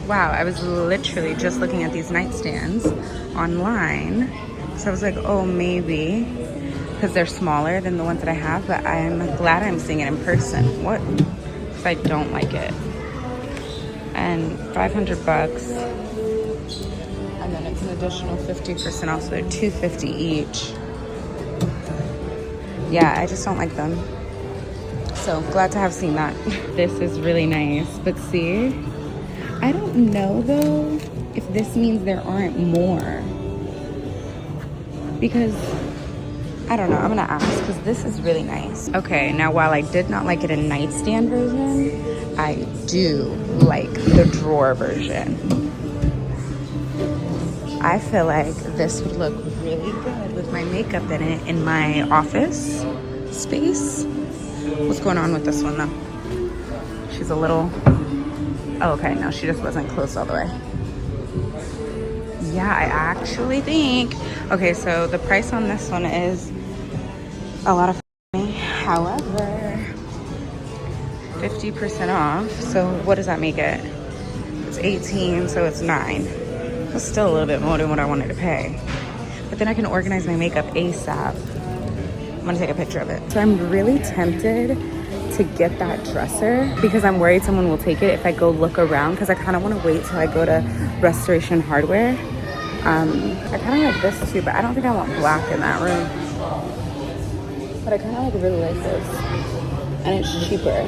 Wow, I was literally just looking at these nightstands online. So I was like, oh, maybe, because they're smaller than the ones that I have, but I'm glad I'm seeing it in person. What if I don't like it? And $500, and then it's an additional 50% off, so they're $250 each. Yeah, I just don't like them. So glad to have seen that. This is really nice, but see, I don't know though if this means there aren't more, because I don't know. I'm gonna ask because this is really nice. Okay, now while I did not like it in nightstand version, I do like the drawer version. I feel like this would look really good with my makeup in it in my office space. What's going on with this one though? She's a little, oh, okay, no, she just wasn't closed all the way. Yeah, I actually think, okay, so the price on this one is a lot of money. However, 50% off. So what does that make it? It's 18, so it's 9. It's still a little bit more than what I wanted to pay. But then I can organize my makeup ASAP. I'm gonna take a picture of it. So I'm really tempted to get that dresser because I'm worried someone will take it if I go look around, because I kind of want to wait till I go to Restoration Hardware. I kind of like this too, but I don't think I want black in that room. But I kind of like really like this, and it's cheaper.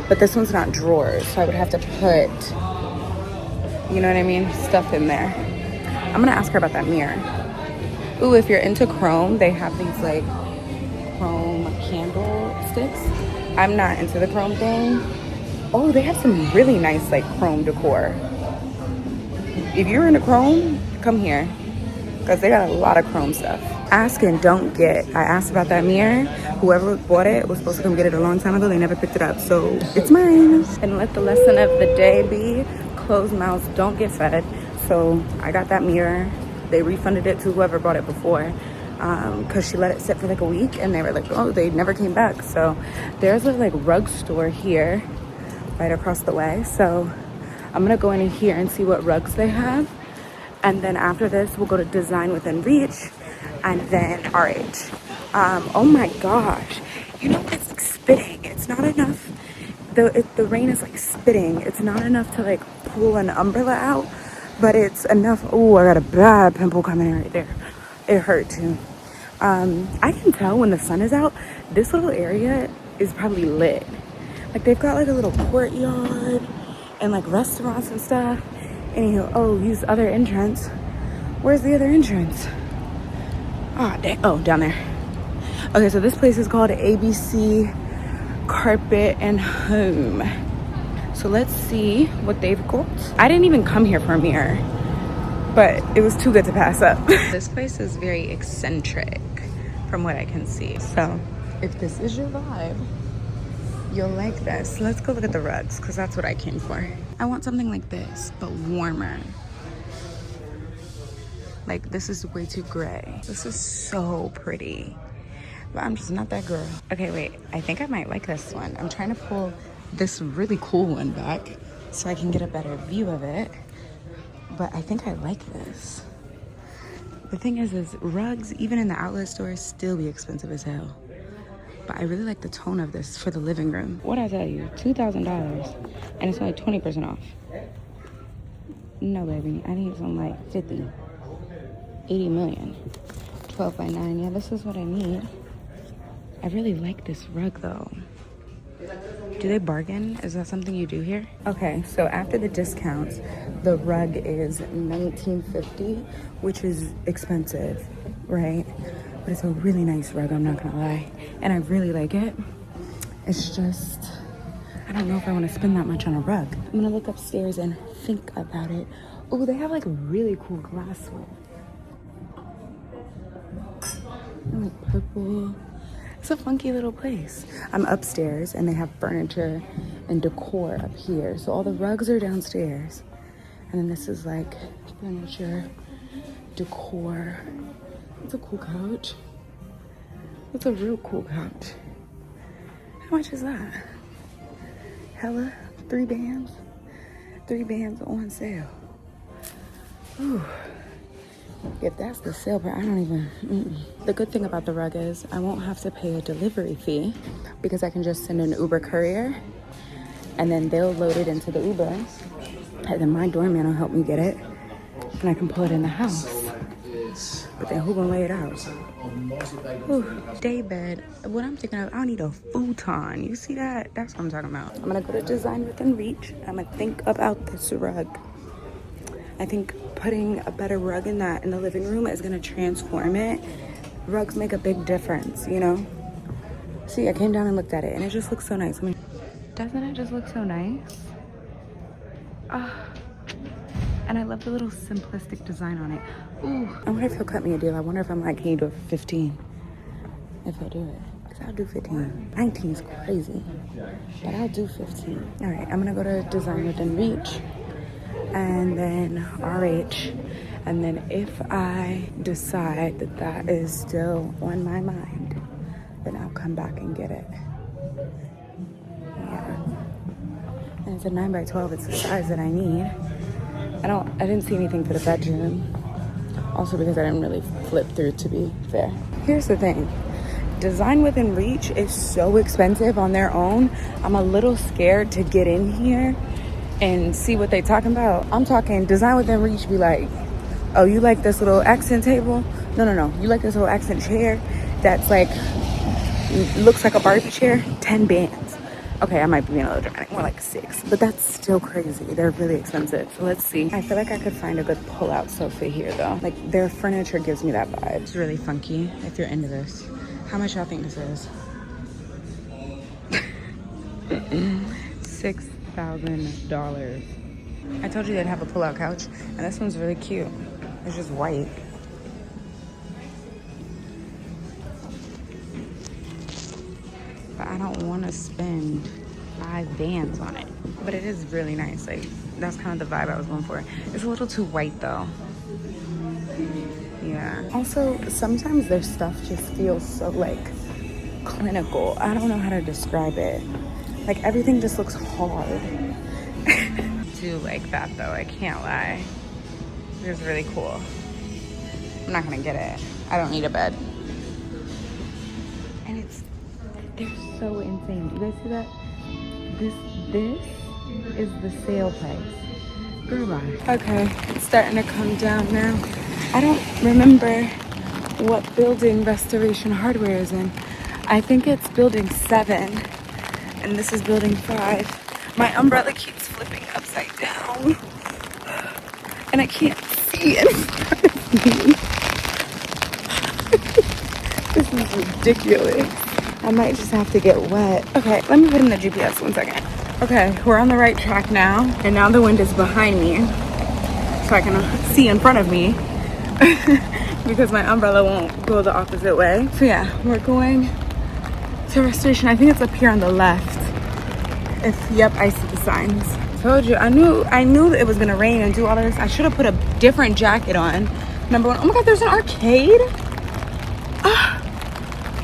But this one's not drawers, so I would have to put, you know what I mean, stuff in there. I'm gonna ask her about that mirror. Ooh, if you're into chrome, they have these like chrome candlesticks. I'm not into the chrome thing. Oh, they have some really nice like chrome decor. If you're into chrome, come here, because they got a lot of chrome stuff. Ask and don't get. I asked about that mirror. Whoever bought it was supposed to come get it a long time ago. They never picked it up, so it's mine. And let the lesson of the day be, closed mouths don't get fed. So I got that mirror. They refunded it to whoever bought it before. because she let it sit for like a week and they were like, oh, they never came back. So there's a like rug store here right across the way. So I'm gonna go in here and see what rugs they have. And then after this, we'll go to Design Within Reach and then RH. Oh my gosh. You know, it's like spitting. It's not enough. The rain is like spitting. It's not enough to like pull an umbrella out, but it's enough. Oh, I got a bad pimple coming right there. It hurt too. I can tell when the sun is out, this little area is probably lit. Like they've got like a little courtyard and like restaurants and stuff. And you know, oh, use other entrance. Where's the other entrance? Oh, dang. Oh, down there. Okay, so this place is called ABC Carpet and Home. So let's see what they've got. I didn't even come here for a mirror, but it was too good to pass up. This place is very eccentric from what I can see. So if this is your vibe, you'll like this. Let's go look at the rugs because that's what I came for. I want something like this, but warmer. Like this is way too gray. This is so pretty, but I'm just not that girl. Okay, wait, I think I might like this one. I'm trying to pull this really cool one back so I can get a better view of it. But I think I like this. The thing is rugs, even in the outlet stores, still be expensive as hell. But I really like the tone of this for the living room. What'd I tell you? $2,000 and it's only 20% off. No, baby, I need something like 50, 80 million. 12 by 9, yeah, this is what I need. I really like this rug though. Do they bargain? Is that something you do here? Okay, so after the discounts, the rug is $19.50, which is expensive, right? But it's a really nice rug, I'm not gonna lie. And I really like it. It's just, I don't know if I wanna spend that much on a rug. I'm gonna look upstairs and think about it. Oh, they have like really cool glassware. And like purple. It's a funky little place. I'm upstairs and they have furniture and decor up here. So all the rugs are downstairs. And then this is like furniture, decor. It's a cool couch. It's a real cool couch. How much is that? Hella, 3 bands. 3 bands on sale. Ooh. If that's the sale, but I don't even. The good thing about the rug is I won't have to pay a delivery fee because I can just send an Uber courier and then they'll load it into the Uber and then my doorman will help me get it and I can pull it in the house. But then who gonna lay it out? Ooh, day bed. What I'm thinking of, I need a futon. You see that? That's what I'm talking about. I'm gonna go to Design Within Reach. I'm gonna think about this rug. I think putting a better rug in the living room is gonna transform it. Rugs make a big difference, you know? See, I came down and looked at it and it just looks so nice. I mean, doesn't it just look so nice? And I love the little simplistic design on it. Ooh, I wonder if he'll cut me a deal. I wonder if I'm like, can you do it for 15? If he'll do it. Because I'll do 15. 19 is crazy. But I'll do 15. All right, I'm gonna go to Design Within Reach. And then RH. And then if I decide that that is still on my mind, then I'll come back and get it. Yeah. And it's a 9 by 12. It's the size that I need. I didn't see anything for the bedroom. Also because I didn't really flip through, to be fair. Here's the thing. Design Within Reach is so expensive on their own. I'm a little scared to get in here and see what they talking about. I'm talking Design Within Reach be like, oh, you like this little accent table? No. You like this little accent chair that's like, looks like a Barbie chair? 10 bands. Okay, I might be being a little dramatic, more like 6, but that's still crazy. They're really expensive. So let's see. I feel like I could find a good pull-out sofa here though. Like their furniture gives me that vibe. It's really funky if you're into this. How much y'all think this is? $6,000. I told you they'd have a pull-out couch, and this one's really cute. It's just white. But I don't want to spend 5 bands on it. But it is really nice. Like, that's kind of the vibe I was going for. It's a little too white though. Yeah. Yeah. Also, sometimes their stuff just feels so like clinical. I don't know how to describe it. Like everything just looks hard. I do like that though, I can't lie. It was really cool. I'm not gonna get it. I don't need a bed. And they're so insane. Do you guys see that? This is the sale price. Girl, bye. Okay, it's starting to come down now. I don't remember what building Restoration Hardware is in. I think it's building 7, and this is building 5. My umbrella keeps flipping upside down, and I can't see in front of me. This is ridiculous. I might just have to get wet. Okay, let me put in the GPS 1 second. Okay, we're on the right track now, and now the wind is behind me, so I can see in front of me because my umbrella won't go the opposite way. So yeah, we're going to Restoration. I think it's up here on the left. Yep, I see the signs. Told you, I knew that it was gonna rain and do all this. I should have put a different jacket on. Number 1. Oh my God, there's an arcade.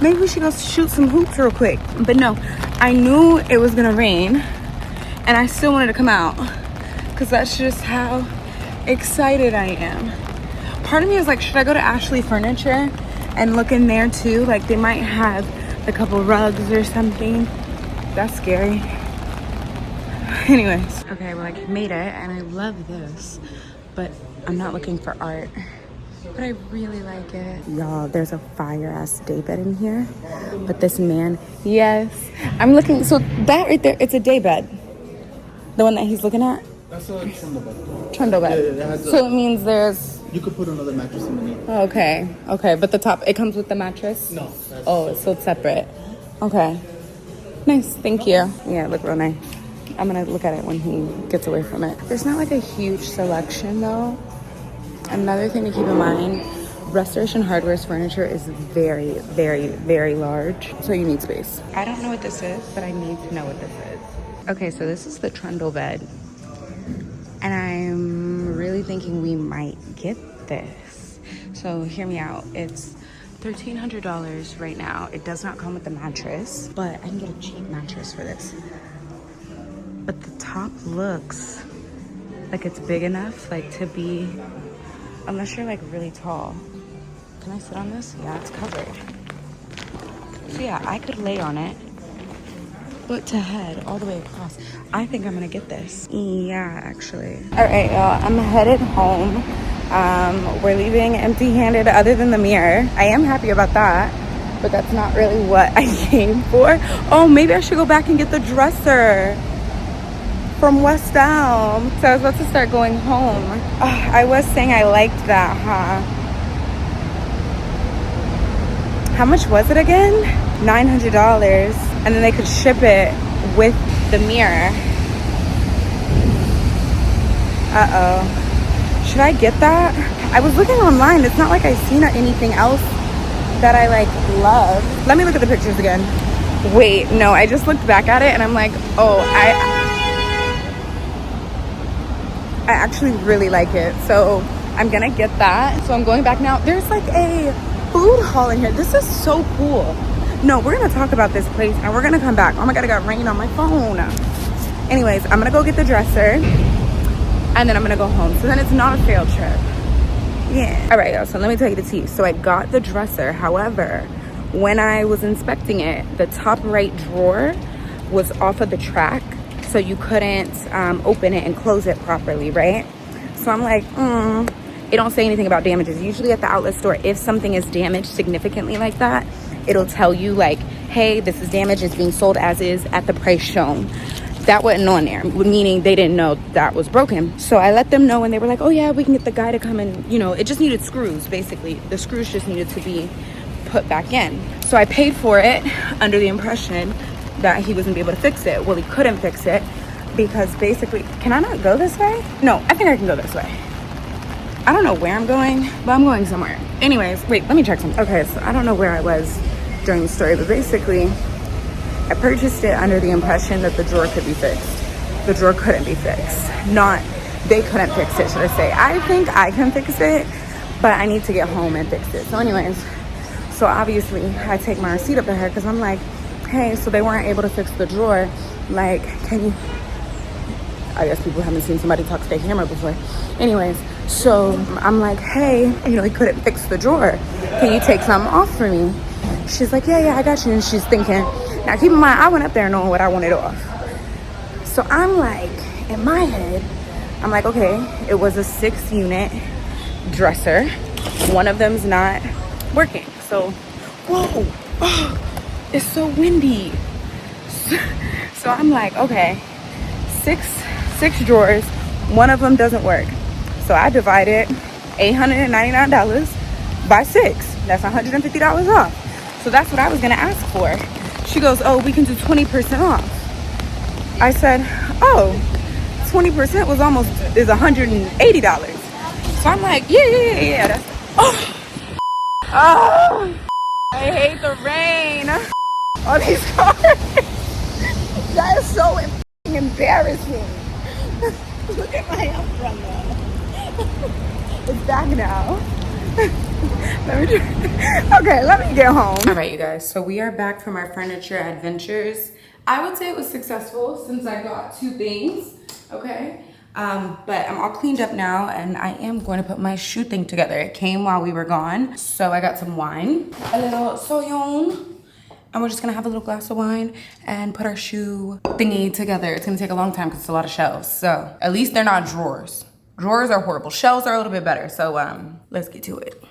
Maybe we should go shoot some hoops real quick. But no, I knew it was gonna rain, and I still wanted to come out because that's just how excited I am. Part of me is like, should I go to Ashley Furniture and look in there too? Like they might have a couple rugs or something. That's scary. Anyways, okay, well, I made it, and I love this, but I'm not looking for art. But I really like it. Y'all, there's a fire-ass daybed in here. But this man, yes. I'm looking, so that right there, it's a daybed. The one that he's looking at? That's a trundle bed. Trundle bed. Yeah, so it means there's... You could put another mattress underneath. Okay, but the top, it comes with the mattress? No. Oh, so it's separate. Okay. Nice, thank you. Yeah, it looked real nice. I'm gonna look at it when he gets away from it. There's not like a huge selection though. Another thing to keep in mind, Restoration Hardware's furniture is very, very, very large, so you need space. I don't know what this is, but I need to know what this is. Okay, so this is the trundle bed, and I'm really thinking we might get this. So hear me out. It's $1,300 right now. It does not come with the mattress, but I can get a cheap mattress for this. But the top looks like it's big enough, like to be, unless you're like really tall. Can I sit on this? Yeah, it's covered. So yeah, I could lay on it, but to head all the way across. I think I'm gonna get this. Yeah, actually. All right, y'all, I'm headed home. We're leaving empty-handed other than the mirror. I am happy about that, but that's not really what I came for. Oh, maybe I should go back and get the dresser from West Elm. So I was about to start going home. I was saying I liked that, huh? How much was it again? $900. And then they could ship it with the mirror. Uh-oh. Should I get that? I was looking online. It's not like I've seen anything else that I like love. Let me look at the pictures again. Wait, no, I just looked back at it and I'm like, oh, I actually really like it, so I'm gonna get that. So I'm going back now. There's like a food hall in here. This is so cool. No, we're gonna talk about this place and we're gonna come back. Oh my God, I got rain on my phone. Anyways, I'm gonna go get the dresser and then I'm gonna go home. So then it's not a failed trip. Yeah. All right, y'all, so let me tell you the tea. So I got the dresser. However, when I was inspecting it, the top right drawer was off of the track, so you couldn't open it and close it properly, right? So I'm like, it don't say anything about damages. Usually at the outlet store, if something is damaged significantly like that, it'll tell you like, hey, this is damaged, it's being sold as is at the price shown. That wasn't on there, meaning they didn't know that was broken. So I let them know and they were like, oh yeah, we can get the guy to come and, you know, it just needed screws, basically. The screws just needed to be put back in. So I paid for it under the impression that he wasn't be able to fix it. Well, he couldn't fix it because basically, can I not go this way? No, I think I can go this way. I don't know where I'm going, but I'm going somewhere. Anyways, wait, let me check something. Okay, so I don't know where I was during the story, but basically, I purchased it under the impression that the drawer could be fixed. The drawer couldn't be fixed. They couldn't fix it, should I say. I think I can fix it, but I need to get home and fix it. So anyways, so obviously I take my receipt up to her because I'm like, hey, so they weren't able to fix the drawer. Like, can you, I guess people haven't seen somebody talk to their camera before. Anyways, so I'm like, hey, you know, he couldn't fix the drawer. Can you take something off for me? She's like, yeah, I got you. And she's thinking, now keep in mind, I went up there knowing what I wanted off. So I'm like, in my head, I'm like, okay, it was a 6-unit dresser. One of them's not working. So, whoa, oh, it's so windy. So I'm like, okay, six drawers, one of them doesn't work. So I divided $899 by 6. That's $150 off. So that's what I was gonna ask for. She goes, oh, we can do 20% off. I said, oh, 20% is $180. So I'm like, yeah. That's, oh, I hate the rain. All these cars. That is so embarrassing. Look at my umbrella. It's back now. Let me get home. All right, you guys. So we are back from our furniture adventures. I would say it was successful since I got 2 things. Okay. But I'm all cleaned up now, and I am going to put my shoe thing together. It came while we were gone. So I got some wine, a little soyon. And we're just gonna have a little glass of wine and put our shoe thingy together. It's gonna take a long time because it's a lot of shelves. So at least they're not drawers. Drawers are horrible. Shelves are a little bit better. So let's get to it.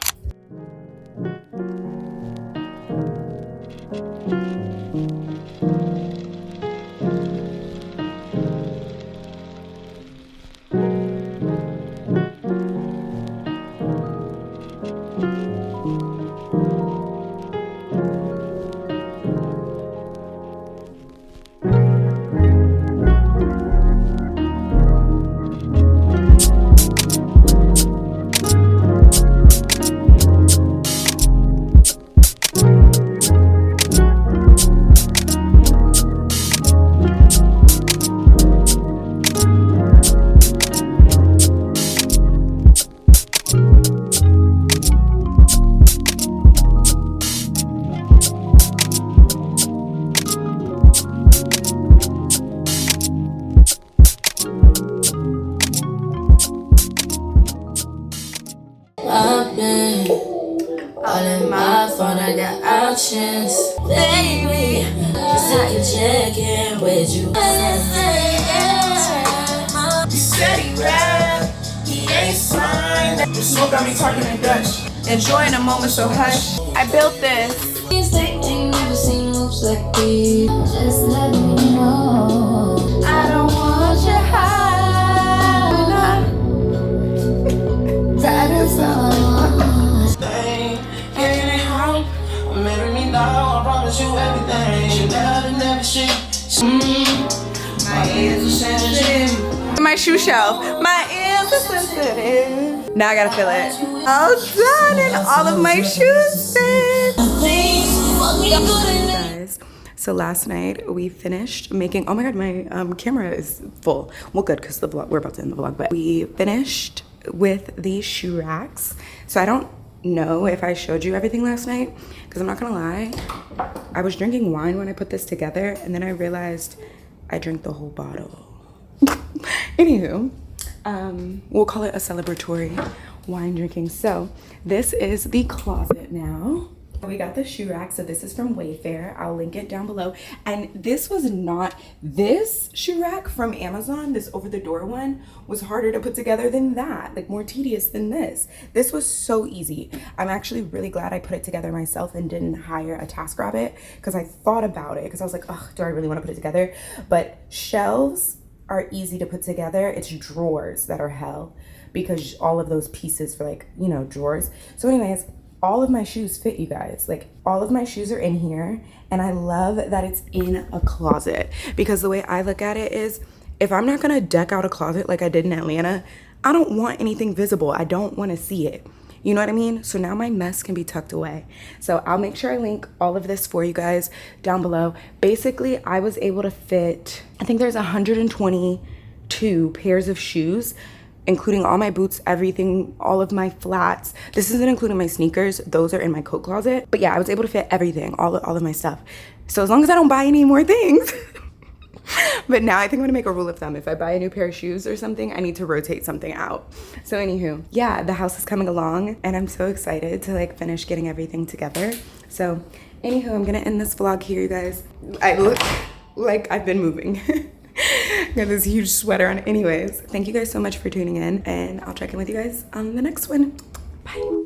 All in my phone, I got options. Lately, just how you check in with you. You said he rap, he ain't signed. The smoke got me talking in Dutch. Enjoying a moment, so hush. I built this. He's like, ain't never seen moves like these. Just let me know. I don't want you high. That is all. Marry me now, I promise you everything. You never, never shit. My ears are sensitive. My shoe shelf. My ears are sensitive. Now I gotta feel it. All done and all of my shoes fit. Guys, so last night we finished making, oh my god, my camera is full. Well, good, because the vlog, we're about to end the vlog, but we finished with these shoe racks. So I don't know if I showed you everything last night, because I'm not gonna lie, I was drinking wine when I put this together, and then I realized I drank the whole bottle. Anywho, we'll call it a celebratory wine drinking. So this is the closet now. We got the shoe rack, so this is from Wayfair. I'll link it down below. And this was not, this shoe rack from Amazon, this over the door one, was harder to put together than that, like more tedious than this. This was so easy. I'm actually really glad I put it together myself and didn't hire a TaskRabbit, because I thought about it, because I was like, oh, do I really want to put it together? But shelves are easy to put together. It's drawers that are hell, because all of those pieces for, like, you know, drawers. So anyways, all of my shoes fit, you guys. Like, all of my shoes are in here, and I love that it's in a closet, because the way I look at it is, if I'm not gonna deck out a closet like I did in Atlanta, I don't want anything visible. I don't want to see it. You know what I mean? So now my mess can be tucked away. So I'll make sure I link all of this for you guys down below. Basically, I was able to fit, I think there's 122 pairs of shoes including all my boots, everything, all of my flats. This isn't including my sneakers. Those are in my coat closet. But yeah, I was able to fit everything, all of my stuff. So as long as I don't buy any more things. But now I think I'm gonna make a rule of thumb. If I buy a new pair of shoes or something, I need to rotate something out. So anywho, yeah, the house is coming along and I'm so excited to like finish getting everything together. So anywho, I'm gonna end this vlog here, you guys. I look like I've been moving. Got this huge sweater on. Anyways, thank you guys so much for tuning in and I'll check in with you guys on the next one. Bye.